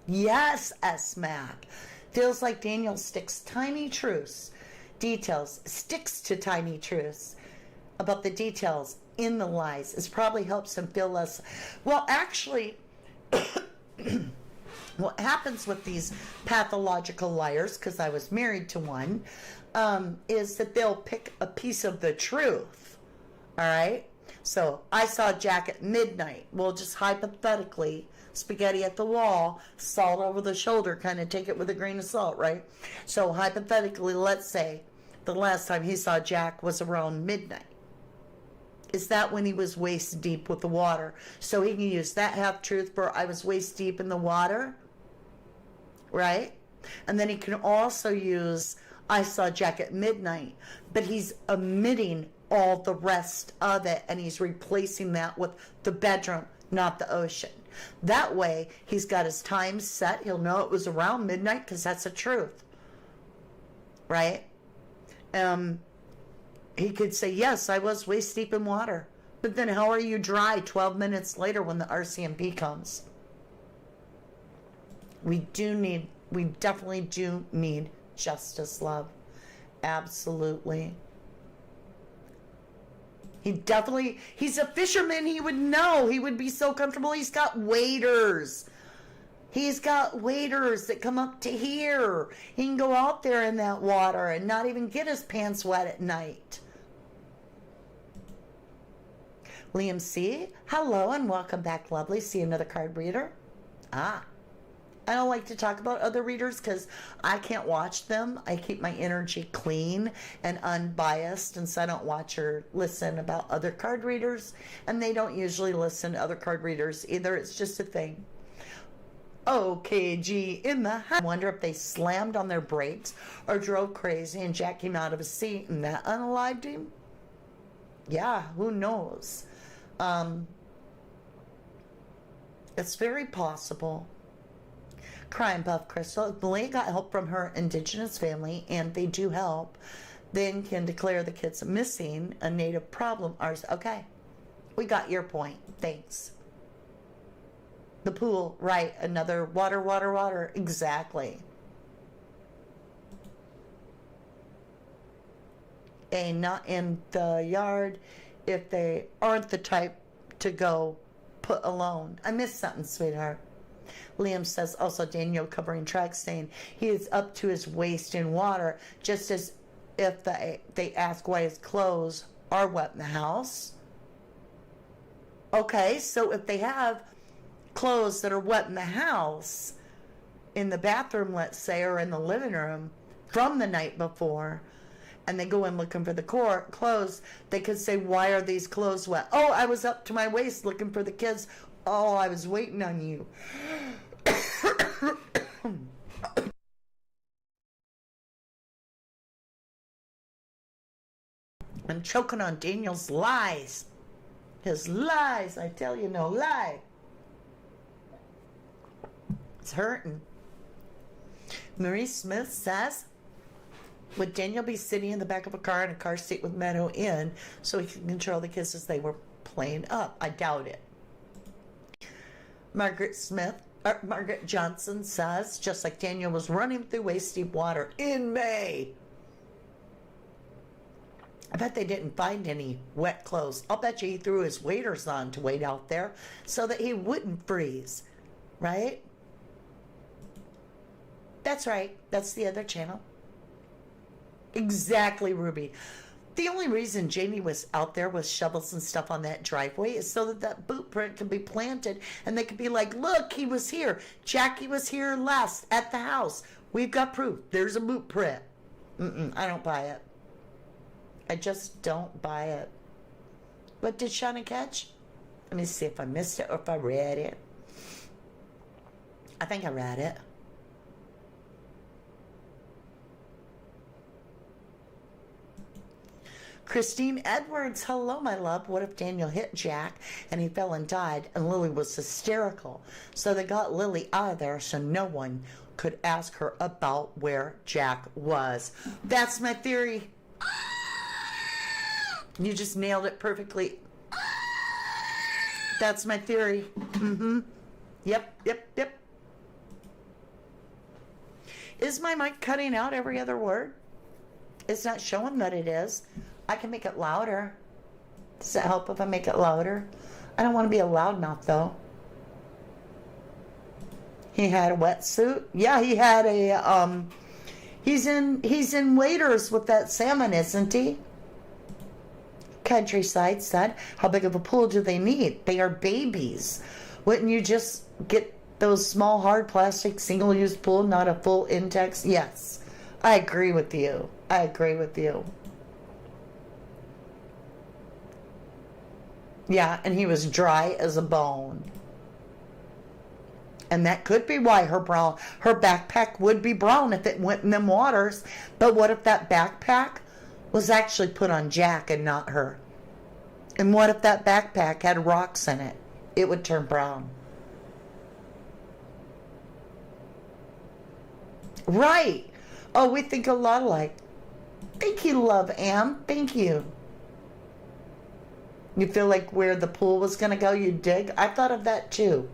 Yes, S-Mac. Feels like Daniel sticks to tiny truths about the details in the lies. It probably helps him feel less. Well, actually, what happens with these pathological liars, because I was married to one, is that they'll pick a piece of the truth. All right? So I saw Jack at midnight. Well, just hypothetically, spaghetti at the wall, salt over the shoulder, kind of take it with a grain of salt, right? So hypothetically, let's say the last time he saw Jack was around midnight. Is that when he was waist deep with the water? So he can use that half-truth for I was waist deep in the water, right? And then he can also use I saw Jack at midnight, but he's omitting all the rest of it, and he's replacing that with the bedroom, not the ocean. That way, he's got his time set. He'll know it was around midnight because that's the truth, right? He could say, yes, I was waist deep in water. But then how are you dry 12 minutes later when the RCMP comes? We definitely do need justice, love. Absolutely. He's a fisherman. He would know. He would be so comfortable. He's got waders. He's got waders that come up to here. He can go out there in that water and not even get his pants wet at night. Liam C., hello and welcome back, lovely. See another card reader? I don't like to talk about other readers because I can't watch them. I keep my energy clean and unbiased, and so I don't watch or listen about other card readers, and they don't usually listen to other card readers either. It's just a thing. OKG in the house. I wonder if they slammed on their brakes or drove crazy and Jack came out of his seat and that unalived him. Yeah, who knows? It's very possible. Crime Buff Crystal. If Malaya got help from her indigenous family, and they do help, then can declare the kids missing, a native problem. Ours. Okay, we got your point. Thanks. The pool, right? Another water. Exactly. And not in the yard if they aren't the type to go put alone. I missed something, sweetheart. Liam says also Daniel covering tracks saying he is up to his waist in water, just as if they ask why his clothes are wet in the house. Okay, so if they have clothes that are wet in the house, in the bathroom, let's say, or in the living room from the night before, and they go in looking for the clothes, they could say, why are these clothes wet? Oh, I was up to my waist looking for the kids. Oh, I was waiting on you. I'm choking on Daniel's lies. His lies, I tell you, no lie. It's hurting. Marie Smith says, would Daniel be sitting in the back of a car in a car seat with Meadow in so he can control the kids as they were playing up? I doubt it. Margaret Johnson says, just like Daniel was running through waist-deep water in May. I bet they didn't find any wet clothes. I'll bet you he threw his waders on to wait out there so that he wouldn't freeze, right? That's right. That's the other channel. Exactly, Ruby. The only reason Jamie was out there with shovels and stuff on that driveway is so that that boot print can be planted and they could be like, look, he was here. Jackie was here last at the house. We've got proof. There's a boot print. I don't buy it. I just don't buy it. What did Shauna catch? Let me see if I missed it or if I read it. I think I read it. Christine Edwards, hello, my love. What if Daniel hit Jack and he fell and died and Lily was hysterical? So they got Lily out of there so no one could ask her about where Jack was. That's my theory. You just nailed it perfectly. That's my theory. Yep. Is my mic cutting out every other word? It's not showing that it is. I can make it louder. Does it help if I make it louder? I don't want to be a loudmouth though. He had a wetsuit. Yeah, he had a he's in waders with that salmon, isn't he? Countryside said, how big of a pool do they need? They are babies. Wouldn't you just get those small hard plastic single-use pool, not a full Intex? Yes. I agree with you. Yeah, and he was dry as a bone. And that could be why her backpack would be brown if it went in them waters. But what if that backpack was actually put on Jack and not her? And what if that backpack had rocks in it? It would turn brown. Right. Oh, we think a lot alike. Thank you, love, Am. Thank you. You feel like where the pool was going to go, you dig? I thought of that too.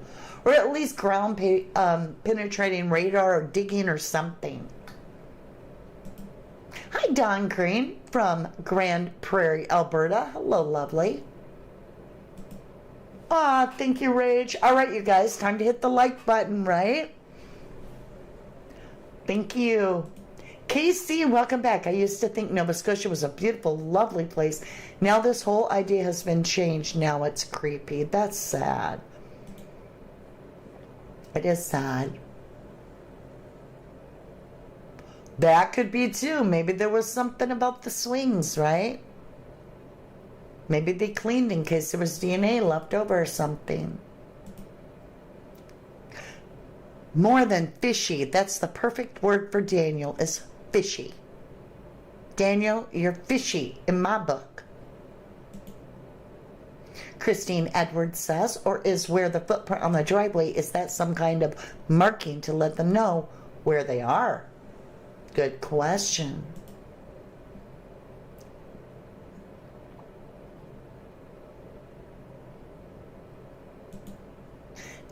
Or at least ground penetrating radar or digging or something. Hi, Don Green from Grand Prairie, Alberta. Hello, lovely. Ah, thank you, Rage. All right, you guys, time to hit the like button, right? Thank you. KC, welcome back. I used to think Nova Scotia was a beautiful, lovely place. Now this whole idea has been changed. Now it's creepy. That's sad. It is sad. That could be too. Maybe there was something about the swings, right? Maybe they cleaned in case there was DNA left over or something. More than fishy. That's the perfect word for Daniel, is fishy. Daniel, you're fishy in my book. Christine Edwards says, or is where the footprint on the driveway, is that some kind of marking to let them know where they are? Good question.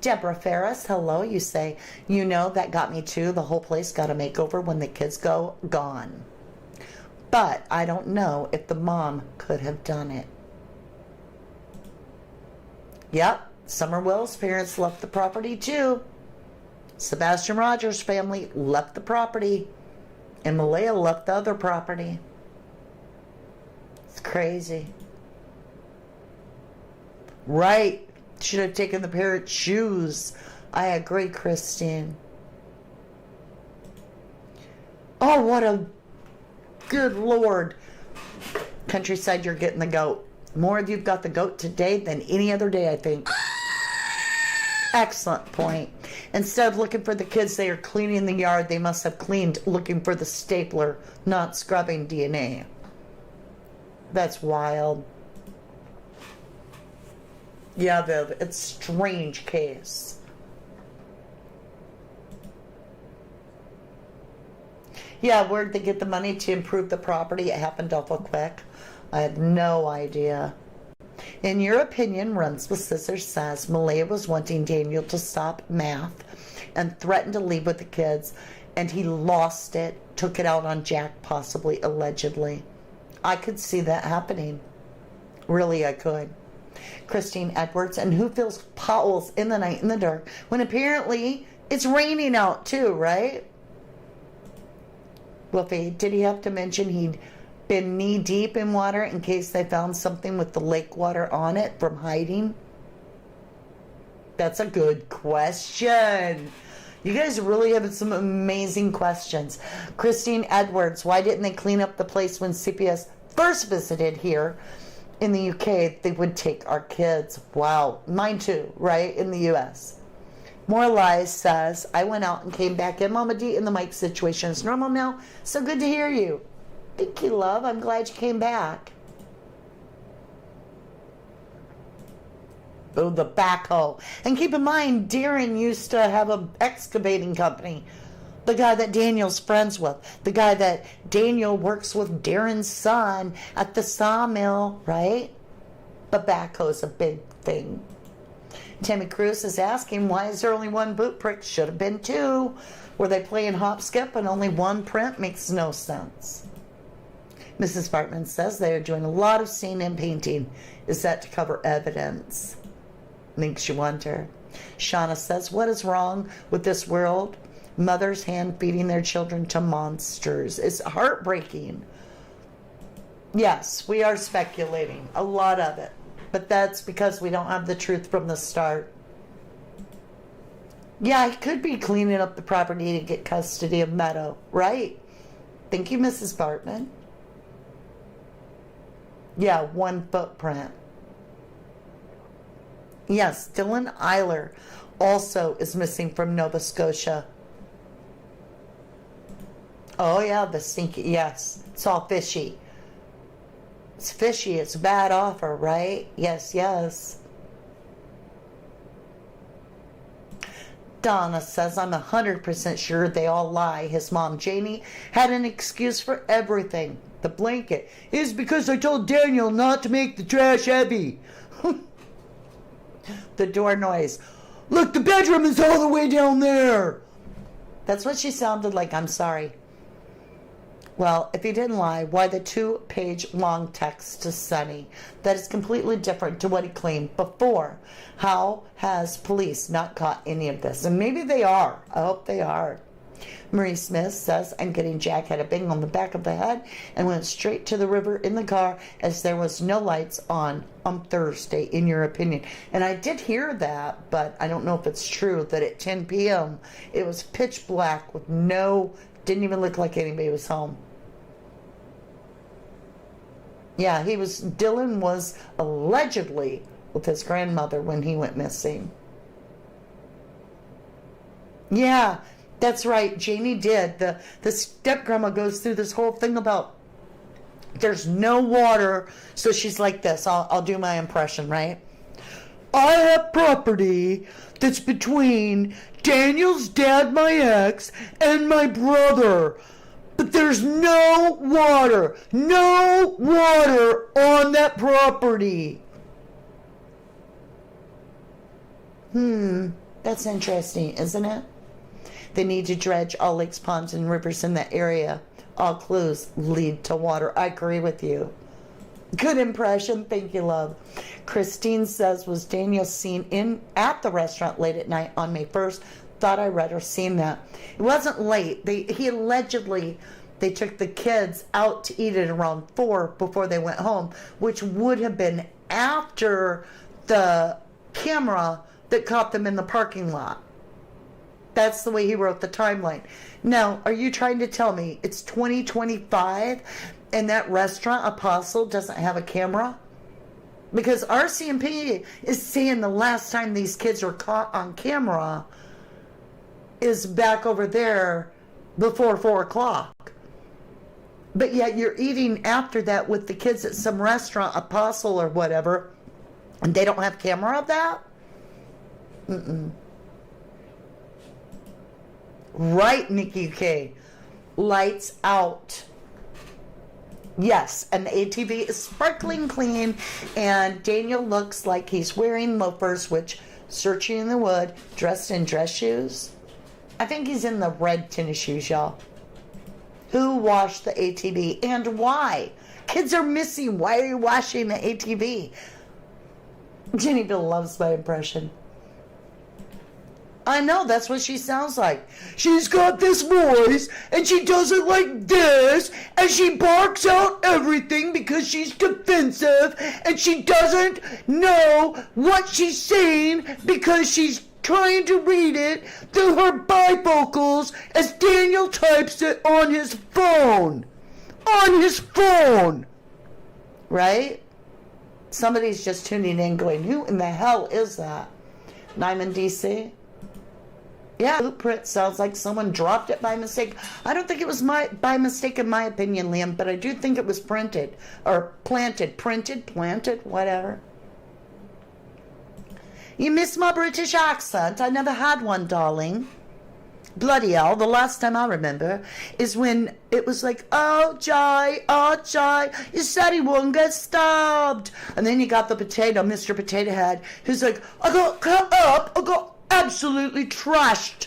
Deborah Ferris, hello. You say, you know, that got me too. The whole place got a makeover when the kids gone. But I don't know if the mom could have done it. Yep, Summer Will's parents left the property too. Sebastian Rogers' family left the property. And Malaya left the other property. It's crazy. Right. Should have taken the parents' shoes. I agree, Christine. Oh, what a good Lord. Countryside, you're getting the goat. More of you've got the goat today than any other day, I think. Excellent point. Instead of looking for the kids, they are cleaning the yard. They must have cleaned looking for the stapler, not scrubbing DNA. That's wild. Yeah, Viv, it's a strange case. Yeah, where'd they get the money to improve the property? It happened awful quick. I had no idea. In your opinion, Runs with Scissors says Malaya was wanting Daniel to stop math and threatened to leave with the kids, and he lost it, took it out on Jack, possibly, allegedly. I could see that happening. Really, I could. Christine Edwards, and who feels potholes in the night in the dark when apparently it's raining out too, right? Wolfie, did he have to mention he'd been knee deep in water in case they found something with the lake water on it from hiding? That's a good question. You guys really have some amazing questions. Christine Edwards, why didn't they clean up the place when CPS first visited here? In the UK, they would take our kids. Wow. Mine too, right? In the US. More Lies says, I went out and came back in. Mama D, in the mic situation is normal now. So good to hear you. Thank you, love. I'm glad you came back. Oh, the backhoe. And keep in mind, Darren used to have an excavating company. The guy that Daniel's friends with. The guy that Daniel works with Darren's son at the sawmill, right? The backhoe's a big thing. Timmy Cruz is asking, why is there only one boot print? Should have been two. Were they playing hop skip and only one print? Makes no sense. Mrs. Bartman says they are doing a lot of scene and painting. Is that to cover evidence? Makes you wonder. Shauna says, what is wrong with this world? Mothers hand feeding their children to monsters. It's heartbreaking. Yes, we are speculating. A lot of it. But that's because we don't have the truth from the start. Yeah, he could be cleaning up the property to get custody of Meadow. Right. Thank you, Mrs. Bartman. Yeah, one footprint. Yes, Dylan Eiler also is missing from Nova Scotia. Oh, yeah, the stinky, yes. It's all fishy. It's fishy. It's a bad offer, right? Yes, yes. Donna says, I'm 100% sure they all lie. His mom, Janie, had an excuse for everything. The blanket is because I told Daniel not to make the trash heavy. The door noise. Look, the bedroom is all the way down there. That's what she sounded like. I'm sorry. Well, if he didn't lie, why the 2-page long text to Sonny? That is completely different to what he claimed before. How has police not caught any of this? And maybe they are. I hope they are. Marie Smith says, I'm getting Jack had a bang on the back of the head and went straight to the river in the car as there was no lights on Thursday, in your opinion. And I did hear that, but I don't know if it's true, that at 10 p.m. it was pitch black with didn't even look like anybody was home. Yeah, Dylan was allegedly with his grandmother when he went missing. Yeah, that's right. Janie did. The step-grandma goes through this whole thing about there's no water. So she's like this. I'll do my impression, right? I have property that's between Daniel's dad, my ex, and my brother. But there's no water on that property. That's interesting, isn't it? They need to dredge all lakes, ponds, and rivers in that area. All clues lead to water. I agree with you. Good impression. Thank you, love. Christine says, was Daniel seen at the restaurant late at night on May 1st? Thought I read or seen that. It wasn't late. He allegedly, they took the kids out to eat at around 4 before they went home, which would have been after the camera that caught them in the parking lot. That's the way he wrote the timeline. Now, are you trying to tell me it's 2025 and that restaurant, Apostle, doesn't have a camera? Because RCMP is saying the last time these kids were caught on camera is back over there before 4 o'clock. But yet you're eating after that with the kids at some restaurant, Apostle or whatever, and they don't have camera of that? Right, Nikki K. Lights out. Yes, and the ATV is sparkling clean, and Daniel looks like he's wearing loafers, which, searching in the wood, dressed in dress shoes. I think he's in the red tennis shoes, y'all. Who washed the ATV and why? Kids are missing. Why are you washing the ATV? Jenny Bill loves my impression. I know, that's what she sounds like. She's got this voice, and she does it like this, and she barks out everything because she's defensive, and she doesn't know what she's saying because she's trying to read it through her bifocals as Daniel types it on his phone. On his phone! Right? Somebody's just tuning in going, who in the hell is that? Nyman, DC? Yeah, blueprint sounds like someone dropped it by mistake. I don't think it was by mistake in my opinion, Liam, but I do think it was printed, or planted, whatever. You miss my British accent? I never had one, darling. Bloody hell, the last time I remember is when it was like, oh, Jai, you said he wouldn't get stabbed. And then you got the potato, Mr. Potato Head, who's like, I got cut up, I got absolutely trashed.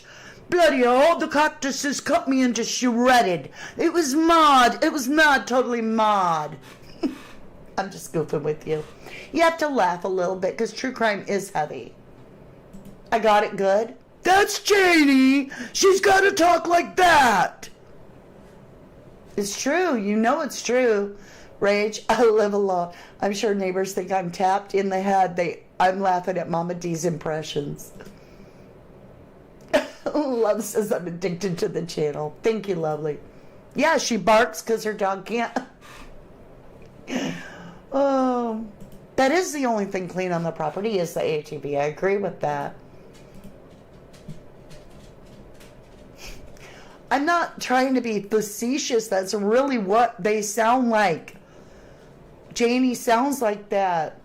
Bloody hell, the cactuses cut me into shredded. It was mad, totally mad. I'm just goofing with you. You have to laugh a little bit because true crime is heavy. I got it good? That's Janie! She's got to talk like that! It's true. You know it's true. Rage, I live alone. I'm sure neighbors think I'm tapped in the head. I'm laughing at Mama D's impressions. Love says I'm addicted to the channel. Thank you, lovely. Yeah, she barks because her dog can't. Oh, that is the only thing clean on the property is the ATV. I agree with that. I'm not trying to be facetious. That's really what they sound like. Janie sounds like that.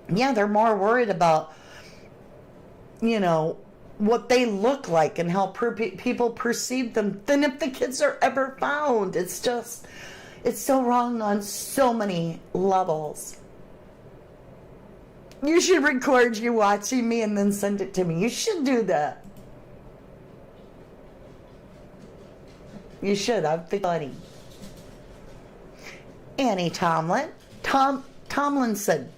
Yeah, they're more worried about, what they look like and how people perceive them than if the kids are ever found. It's so wrong on so many levels. You should record you watching me and then send it to me. You should do that. You should. I'd be funny. Annie Tomlinson.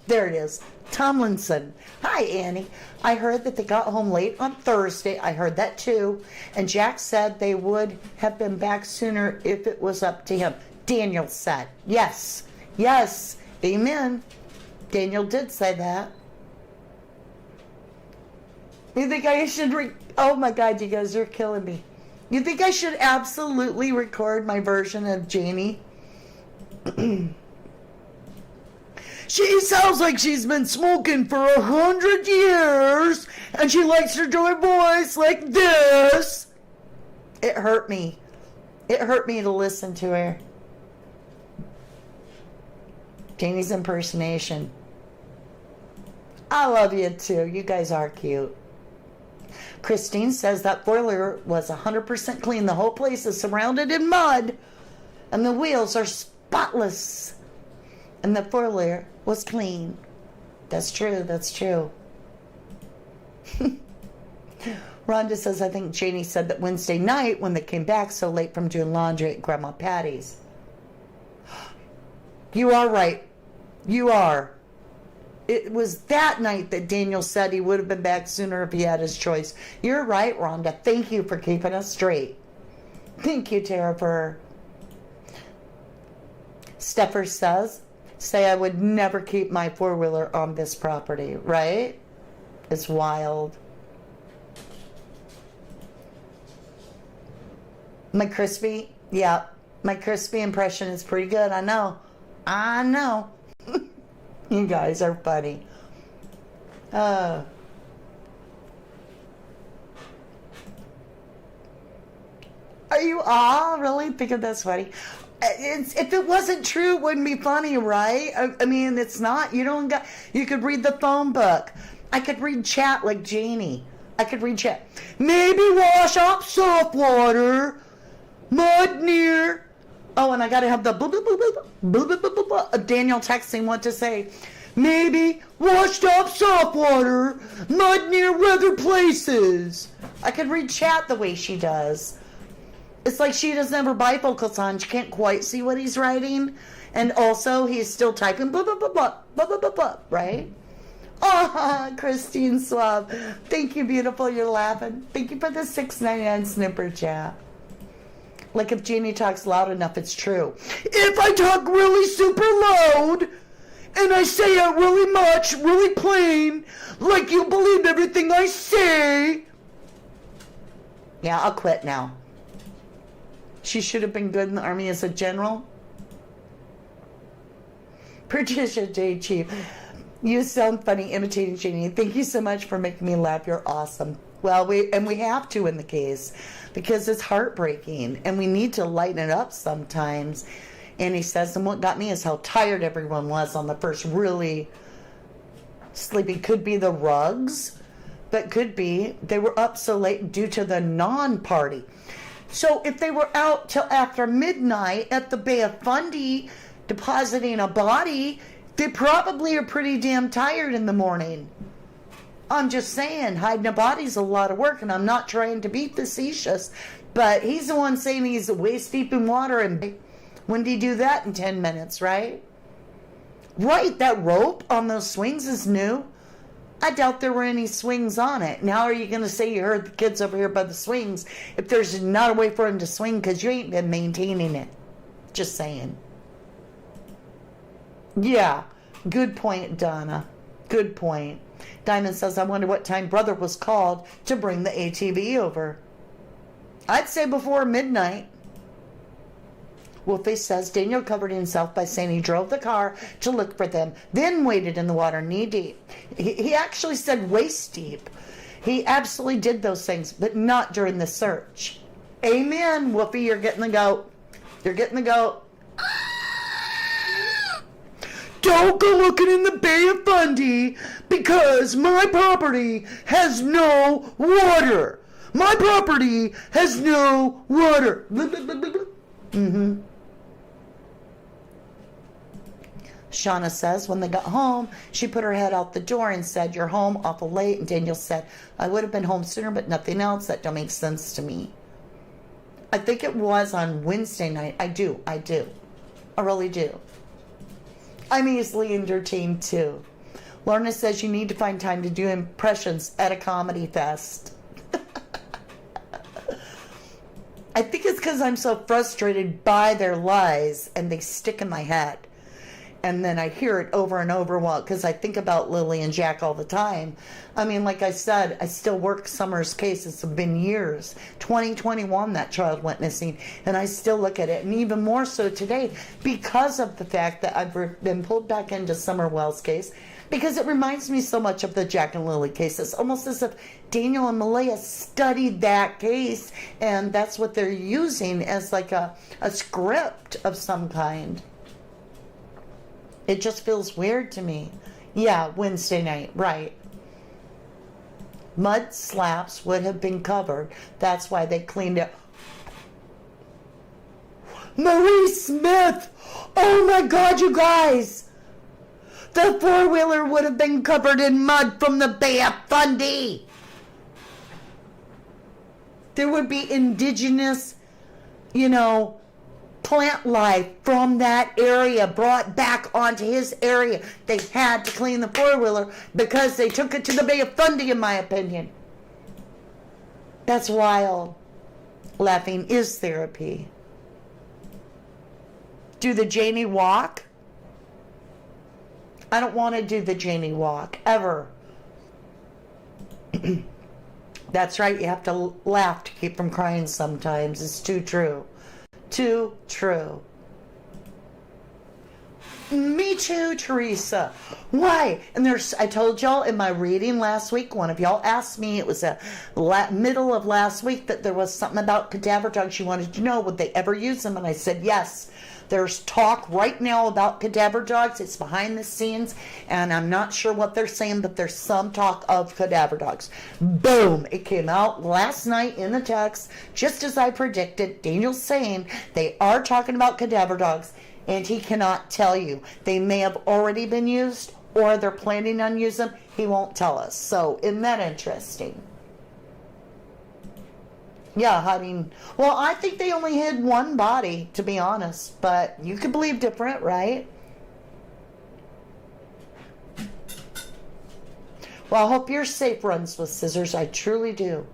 There it is. Tomlinson. Hi, Annie. I heard that they got home late on Thursday. I heard that too. And Jack said they would have been back sooner if it was up to him. Daniel said. Yes. Yes. Amen. Daniel did say that. You think I should oh my God, you guys are killing me. You think I should absolutely record my version of Janie? She sounds like she's been smoking for 100 years, and she likes to do her voice like this. It hurt me. It hurt me to listen to her. Janie's impersonation. I love you too. You guys are cute. Christine says that boiler was 100% clean. The whole place is surrounded in mud, and the wheels are spotless. And the boiler was clean. That's true. That's true. Rhonda says, I think Janie said that Wednesday night when they came back so late from doing laundry at Grandma Patty's. You are right. You are. It was that night that Daniel said he would have been back sooner if he had his choice. You're right, Rhonda. Thank you for keeping us straight. Thank you, Tara, for... Steffer says, say I would never keep my four-wheeler on this property, right? It's wild. My crispy, yeah, my crispy impression is pretty good. I know. I know. You guys are funny. Are you all really thinking that's funny? If it wasn't true, it wouldn't be funny, right? I mean, it's not. You could read the phone book. I could read chat like Janie. I could read chat. Maybe wash up soft water. Mud near. Oh, and I gotta have the Daniel texting what to say. Maybe washed up soft water. Mud near weather places. I could read chat the way she does. It's like she doesn't have her bifocals on. She can't quite see what he's writing. And also, he's still typing blah, blah, blah, blah, blah, blah, blah, blah, right? Oh, Christine Swab. Thank you, beautiful. You're laughing. Thank you for the $6.99 snipper chat. Like if Jeannie talks loud enough, it's true. If I talk really super loud, and I say it really much, really plain, like you believe everything I say. Yeah, I'll quit now. She should have been good in the Army as a general. Patricia J. Chief, you sound funny imitating Jeannie. Thank you so much for making me laugh. You're awesome. Well, we have to in the case because it's heartbreaking and we need to lighten it up sometimes. And he says, and what got me is how tired everyone was on the first really sleeping. Could be the rugs, but could be they were up so late due to the non-party. So if they were out till after midnight at the Bay of Fundy depositing a body, they probably are pretty damn tired in the morning. I'm just saying, hiding a body's a lot of work, and I'm not trying to be facetious, but he's the one saying he's waist deep in water, and when did he do that in 10 minutes, right? Right, that rope on those swings is new. I doubt there were any swings on it. Now are you going to say you heard the kids over here by the swings if there's not a way for them to swing because you ain't been maintaining it? Just saying. Yeah, good point, Donna. Good point. Diamond says, I wonder what time brother was called to bring the ATV over. I'd say before midnight. Wolfie says Daniel covered himself by saying he drove the car to look for them, then waded in the water knee deep. He actually said waist deep. He absolutely did those things, but not during the search. Amen, Wolfie, you're getting the goat. You're getting the goat. Don't go looking in the Bay of Fundy because my property has no water. My property has no water. Mm-hmm. Shauna says when they got home, she put her head out the door and said, you're home awful late. And Daniel said, I would have been home sooner, but nothing else. That don't make sense to me. I think it was on Wednesday night. I do. I really do. I'm easily entertained too. Lorna says you need to find time to do impressions at a comedy fest. I think it's because I'm so frustrated by their lies and they stick in my head. And then I hear it over and over because I think about Lilly and Jack all the time. I mean, like I said, I still work Summer's case. It's been years. 2021 that child went missing. And I still look at it. And even more so today because of the fact that I've been pulled back into Summer Wells' case. Because it reminds me so much of the Jack and Lilly case. It's almost as if Daniel and Malaya studied that case. And that's what they're using as like a script of some kind. It just feels weird to me. Yeah, Wednesday night, right. Mud slabs would have been covered. That's why they cleaned it. Marie Smith! Oh my God, you guys! The four-wheeler would have been covered in mud from the Bay of Fundy. There would be indigenous, plant life from that area brought back onto his area. They had to clean the four-wheeler because they took it to the Bay of Fundy, in my opinion. That's wild. Laughing is therapy. Do the Janie walk? I don't want to do the Janie walk, ever. That's right, you have to laugh to keep from crying sometimes. It's too true. Too true. Me too, Teresa. Why? And I told y'all in my reading last week, one of y'all asked me, it was a middle of last week, that there was something about cadaver dogs you wanted to know. Would they ever use them? And I said, yes. There's talk right now about cadaver dogs. It's behind the scenes, and I'm not sure what they're saying, but there's some talk of cadaver dogs. Boom! It came out last night in the text, just as I predicted. Daniel's saying they are talking about cadaver dogs, and he cannot tell you. They may have already been used, or they're planning on using them. He won't tell us. So, isn't that interesting? Yeah, hiding. Well, I think they only hid one body, to be honest. But you could believe different, right? Well, I hope you're safe, Runs with Scissors. I truly do.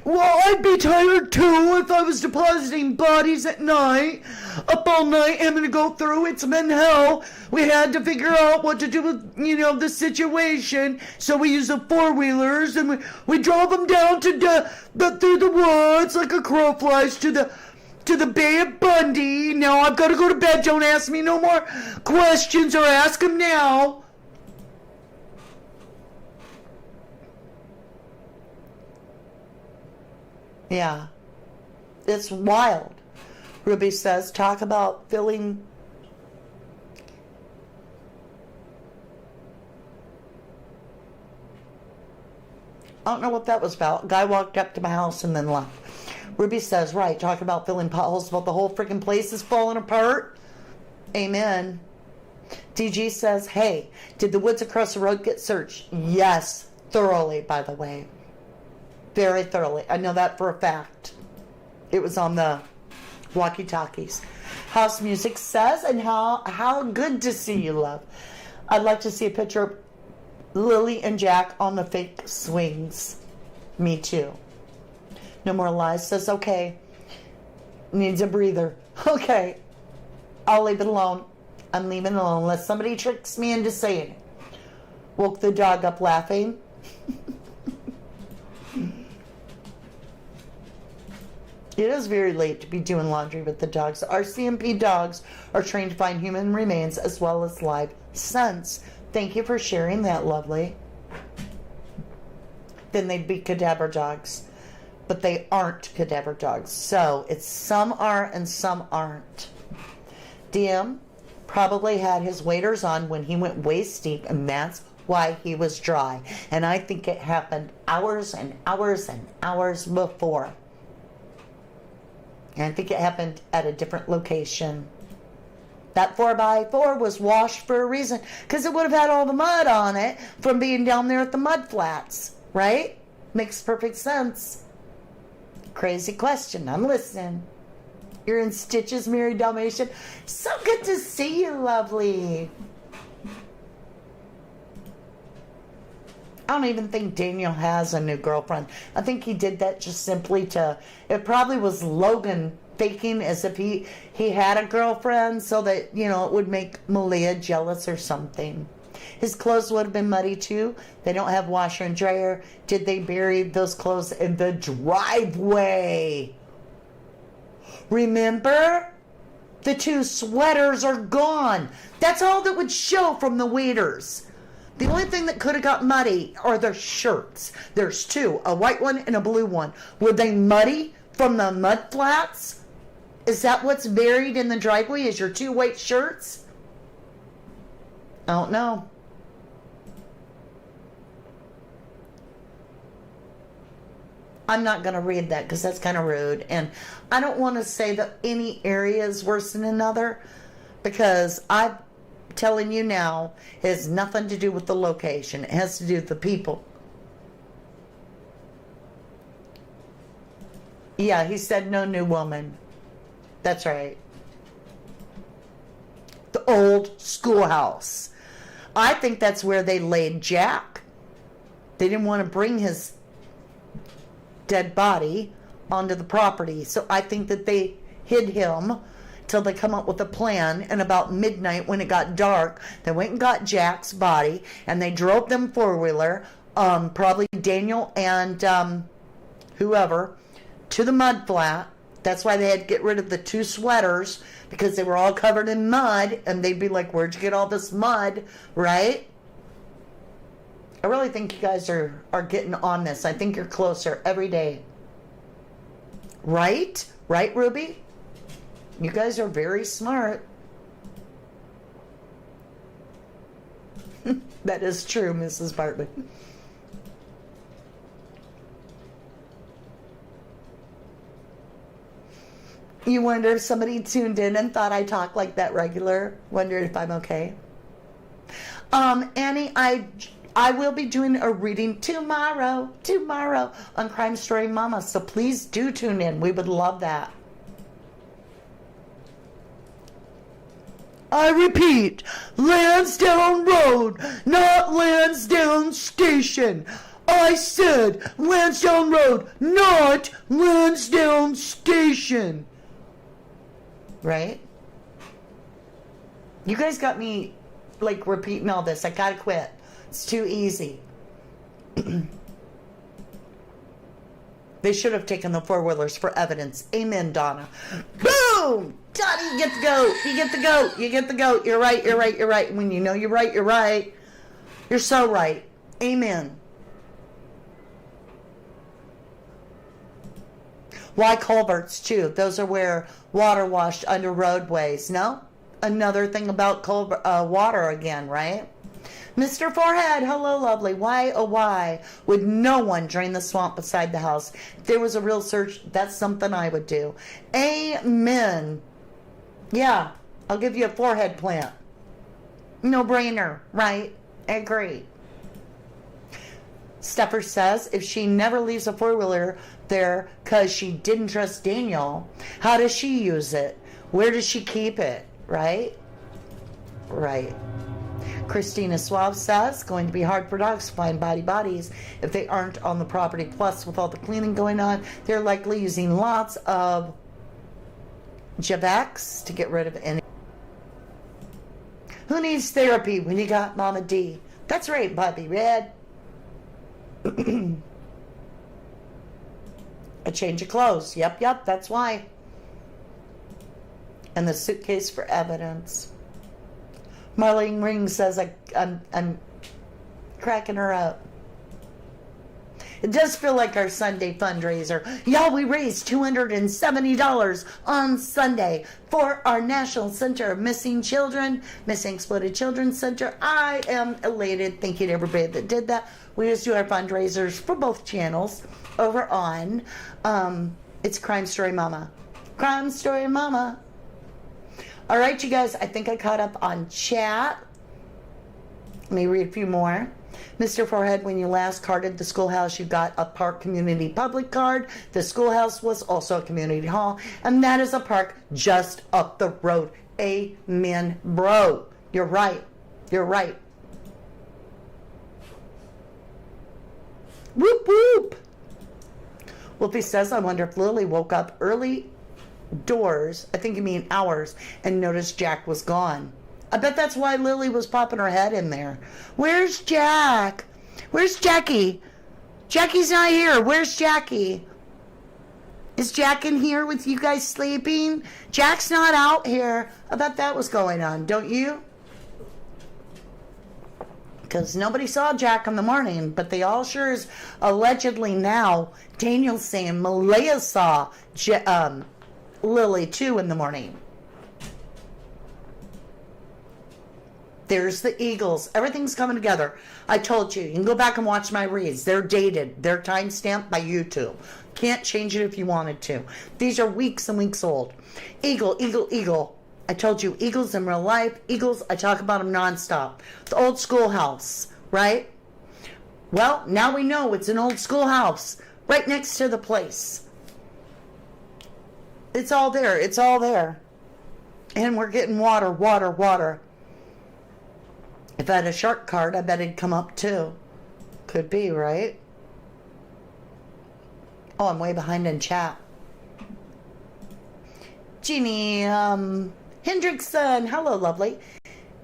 Well, I'd be tired too if I was depositing bodies at night. Up all night, having to go through. It's been hell. We had to figure out what to do with, the situation. So we used the four-wheelers and we drove them down through the woods like a crow flies to the Bay of Fundy. Now I've got to go to bed. Don't ask me no more questions or ask them now. Yeah, it's wild. Ruby says, talk about filling I don't know what that was about. Guy walked up to my house and then left. Ruby says, right, talking about filling potholes, about the whole freaking place is falling apart. Amen. DG says, hey, did the woods across the road get searched? Yes, thoroughly, by the way. Very thoroughly. I know that for a fact. It was on the walkie-talkies. House Music says, and how good to see you, love. I'd like to see a picture of Lilly and Jack on the fake swings. Me too. No More Lies says, okay. Needs a breather. Okay. I'll leave it alone. I'm leaving it alone unless somebody tricks me into saying it. Woke the dog up laughing. It is very late to be doing laundry with the dogs. RCMP dogs are trained to find human remains as well as live scents. Thank you for sharing that, lovely. Then they'd be cadaver dogs. But they aren't cadaver dogs. So it's some are and some aren't. DM probably had his waders on when he went waist deep, and that's why he was dry. And I think it happened hours and hours and hours before. And I think it happened at a different location. That 4x4 was washed for a reason, because it would have had all the mud on it from being down there at the mud flats, right? Makes perfect sense. Crazy question. I'm listening. You're in stitches, Mary Dalmatian. So good to see you, lovely. I don't even think Daniel has a new girlfriend. I think he did that just simply to, it probably was Logan faking as if he had a girlfriend so that, you know, it would make Malia jealous or something. His clothes would have been muddy too. They don't have washer and dryer. Did they bury those clothes in the driveway? Remember? The 2 sweaters are gone. That's all that would show from the waders. The only thing that could have got muddy are their shirts. There's 2, a white one and a blue one. Were they muddy from the mud flats? Is that what's buried in the driveway? Is your 2 white shirts? I don't know. I'm not going to read that because that's kind of rude. And I don't want to say that any area is worse than another, because I'm telling you now, it has nothing to do with the location. It has to do with the people. Yeah, he said no new woman. That's right. The old schoolhouse. I think that's where they laid Jack. They didn't want to bring his dead body onto the property. So I think that they hid him till they come up with a plan. And about midnight, when it got dark, they went and got Jack's body, and they drove them 4-wheeler, probably Daniel and whoever, to the mud flat. That's why they had to get rid of the 2 sweaters, because they were all covered in mud, and they'd be like, where'd you get all this mud, right? I really think you guys are getting on this. I think you're closer every day. Right? Right, Ruby? You guys are very smart. That is true, Mrs. Bartley. You wonder if somebody tuned in and thought I talk like that regular? Wondered if I'm okay? Annie, I will be doing a reading tomorrow on Crime Story Mama, so please do tune in. We would love that. I repeat, Lansdowne Road, not Lansdowne Station. I said Lansdowne Road, not Lansdowne Station. Right? You guys got me, like, repeating all this. I gotta quit. It's too easy. They should have taken the 4-wheelers for evidence. Amen, Donna. Boom! Donna, you get the goat. You get the goat. You get the goat. You're right, you're right, you're right. When you know you're right, you're right. You're so right. Amen. Why culverts, too? Those are where water washed under roadways. No? Another thing about water again, right? Mr. Forehead, hello, lovely. Why, oh, why would no one drain the swamp beside the house? If there was a real search, that's something I would do. Amen. Yeah, I'll give you a forehead plant. No brainer, right? Agree. Steffer says if she never leaves a four-wheeler there because she didn't trust Daniel, how does she use it? Where does she keep it? Right? Right. Christina Suave says, going to be hard for dogs to find bodies if they aren't on the property. Plus, with all the cleaning going on, they're likely using lots of Javex to get rid of any. Who needs therapy when you got Mama D? That's right, Bobby Red. A change of clothes. Yep, that's why. And the suitcase for evidence. Marlene Ring says I'm cracking her up. It does feel like our Sunday fundraiser. Y'all, we raised $270 on Sunday for our National Center of Missing Children, Missing Exploited Children Center. I am elated. Thank you to everybody that did that. We just do our fundraisers for both channels over on, it's Crime Story Mama. Crime Story Mama. All right, you guys, I think I caught up on chat. Let me read a few more. Mr. Forehead, when you last carded the schoolhouse, you got a park community public card. The schoolhouse was also a community hall, and that is a park just up the road. Amen, bro. You're right. You're right. Whoop, whoop. Wolfie says, I wonder if Lily woke up early doors, I think you mean hours, and noticed Jack was gone. I bet that's why Lily was popping her head in there. Where's Jack? Where's Jackie? Jackie's not here. Where's Jackie? Is Jack in here with you guys sleeping? Jack's not out here. I bet that was going on, don't you? Because nobody saw Jack in the morning, but they all sure is allegedly now. Daniel's saying Malaya saw Lily too in the morning. There's the Eagles. Everything's coming together. I told you. You can go back and watch my reads. They're dated. They're time-stamped by YouTube. Can't change it if you wanted to. These are weeks and weeks old. Eagle, eagle, eagle. I told you, eagles in real life. Eagles, I talk about them nonstop. The old schoolhouse, right? Well, now we know it's an old schoolhouse right next to the place. It's all there. It's all there. And we're getting water, water, water. If I had a shark card, I bet it'd come up too. Could be, right? Oh, I'm way behind in chat. Jeannie Hendrickson. Hello, lovely.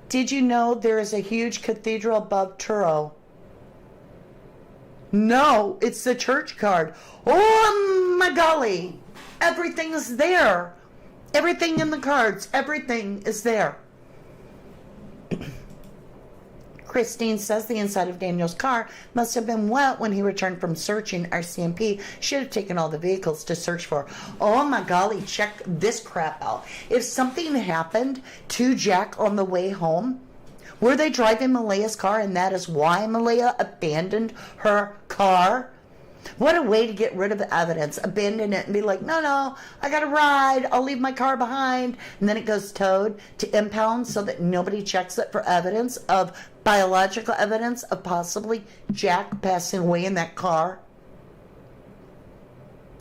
Did you know there is a huge cathedral above Truro? No, it's the church card. Oh, my golly. Everything is there. Everything in the cards. Everything is there. Christine says the inside of Daniel's car must have been wet when he returned from searching. RCMP should have taken all the vehicles to search for. Oh my golly, check this crap out. If something happened to Jack on the way home, were they driving Malaya's car and that is why Malaya abandoned her car? What a way to get rid of the evidence. Abandon it and be like, no, I got to ride. I'll leave my car behind. And then it goes towed to impound so that nobody checks it for evidence of biological evidence of possibly Jack passing away in that car.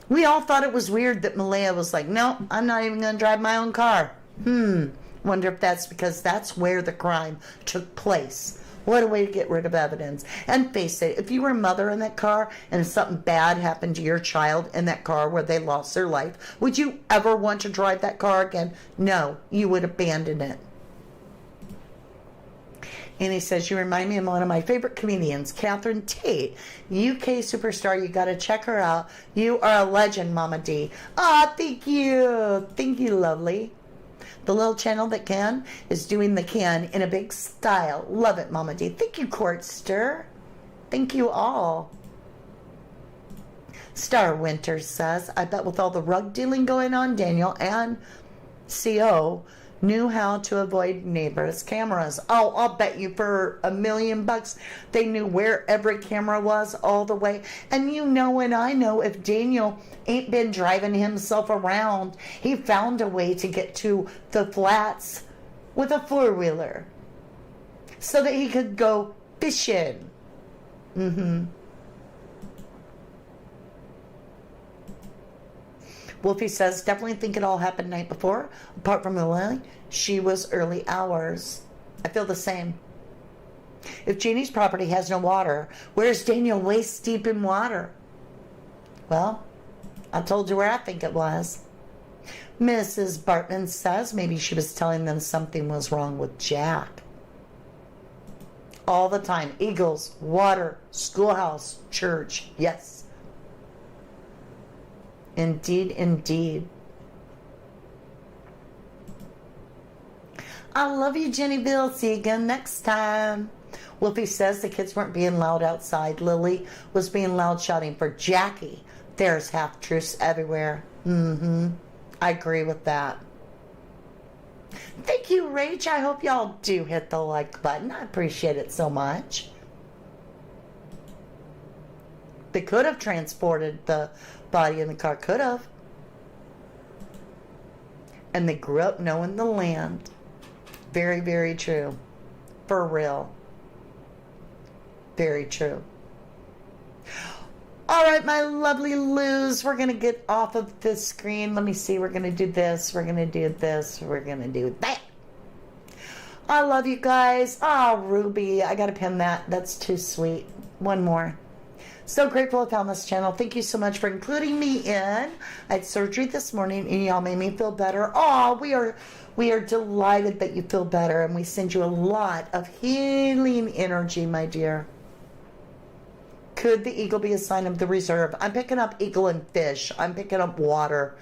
We all thought it was weird that Malaya was like, no, I'm not even going to drive my own car. Wonder if that's because that's where the crime took place. What a way to get rid of evidence. And face it, if you were a mother in that car and if something bad happened to your child in that car where they lost their life, would you ever want to drive that car again? No, you would abandon it. And he says, you remind me of one of my favorite comedians, Catherine Tate, UK superstar. You got to check her out. You are a legend, Mama D. Ah, thank you. Thank you, lovely. The little channel that can is doing the can in a big style. Love it, Mama D. Thank you, Courtster. Thank you all. Star Winter says, I bet with all the rug dealing going on, Daniel and CO knew how to avoid neighbors' cameras. Oh, I'll bet you for $1 million they knew where every camera was all the way. And you know, and I know, if Daniel ain't been driving himself around, he found a way to get to the flats with a four-wheeler so that he could go fishing. Wolfie says, definitely think it all happened night before. Apart from Lily, she was early hours. I feel the same. If Jeannie's property has no water, where's Daniel waist deep in water? Well, I told you where I think it was. Mrs. Bartman says maybe she was telling them something was wrong with Jack. All the time. Eagles, water, schoolhouse, church. Yes. Indeed, indeed. I love you, Jennyville. See you again next time. Wolfie says the kids weren't being loud outside. Lily was being loud shouting for Jackie. There's half-truths everywhere. I agree with that. Thank you, Rach. I hope y'all do hit the like button. I appreciate it so much. They could have transported the body in the car. Could have. And they grew up knowing the land. Very, very true. For real. Very true. All right, my lovely Luz, we're going to get off of this screen. Let me see. We're going to do this. We're going to do this. We're going to do that. I love you guys. Oh, Ruby, I got to pin that. That's too sweet. One more. So grateful I found this channel. Thank you so much for including me in. I had surgery this morning, and y'all made me feel better. Oh, we are delighted that you feel better, and we send you a lot of healing energy, my dear. Could the eagle be a sign of the reserve? I'm picking up eagle and fish. I'm picking up water.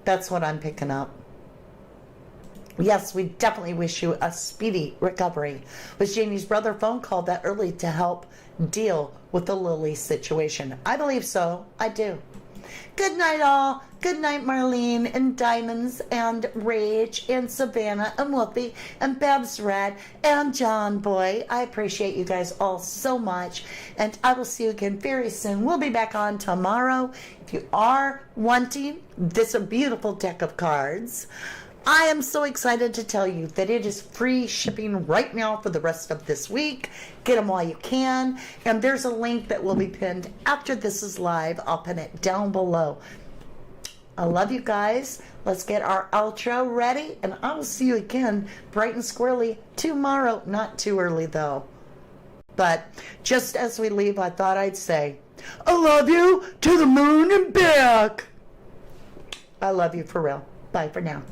That's what I'm picking up. Yes, we definitely wish you a speedy recovery. Was Janie's brother phone called that early to help deal with the Lily situation? I believe so. I do. Good night, all. Good night, Marlene and Diamonds and Rage and Savannah and Wolfie and Babs Red and John Boy. I appreciate you guys all so much, and I will see you again very soon. We'll be back on tomorrow. If you are wanting this beautiful deck of cards, I am so excited to tell you that it is free shipping right now for the rest of this week. Get them while you can. And there's a link that will be pinned after this is live. I'll pin it down below. I love you guys. Let's get our outro ready. And I will see you again bright and squirrely tomorrow. Not too early, though. But just as we leave, I thought I'd say, I love you to the moon and back. I love you for real. Bye for now.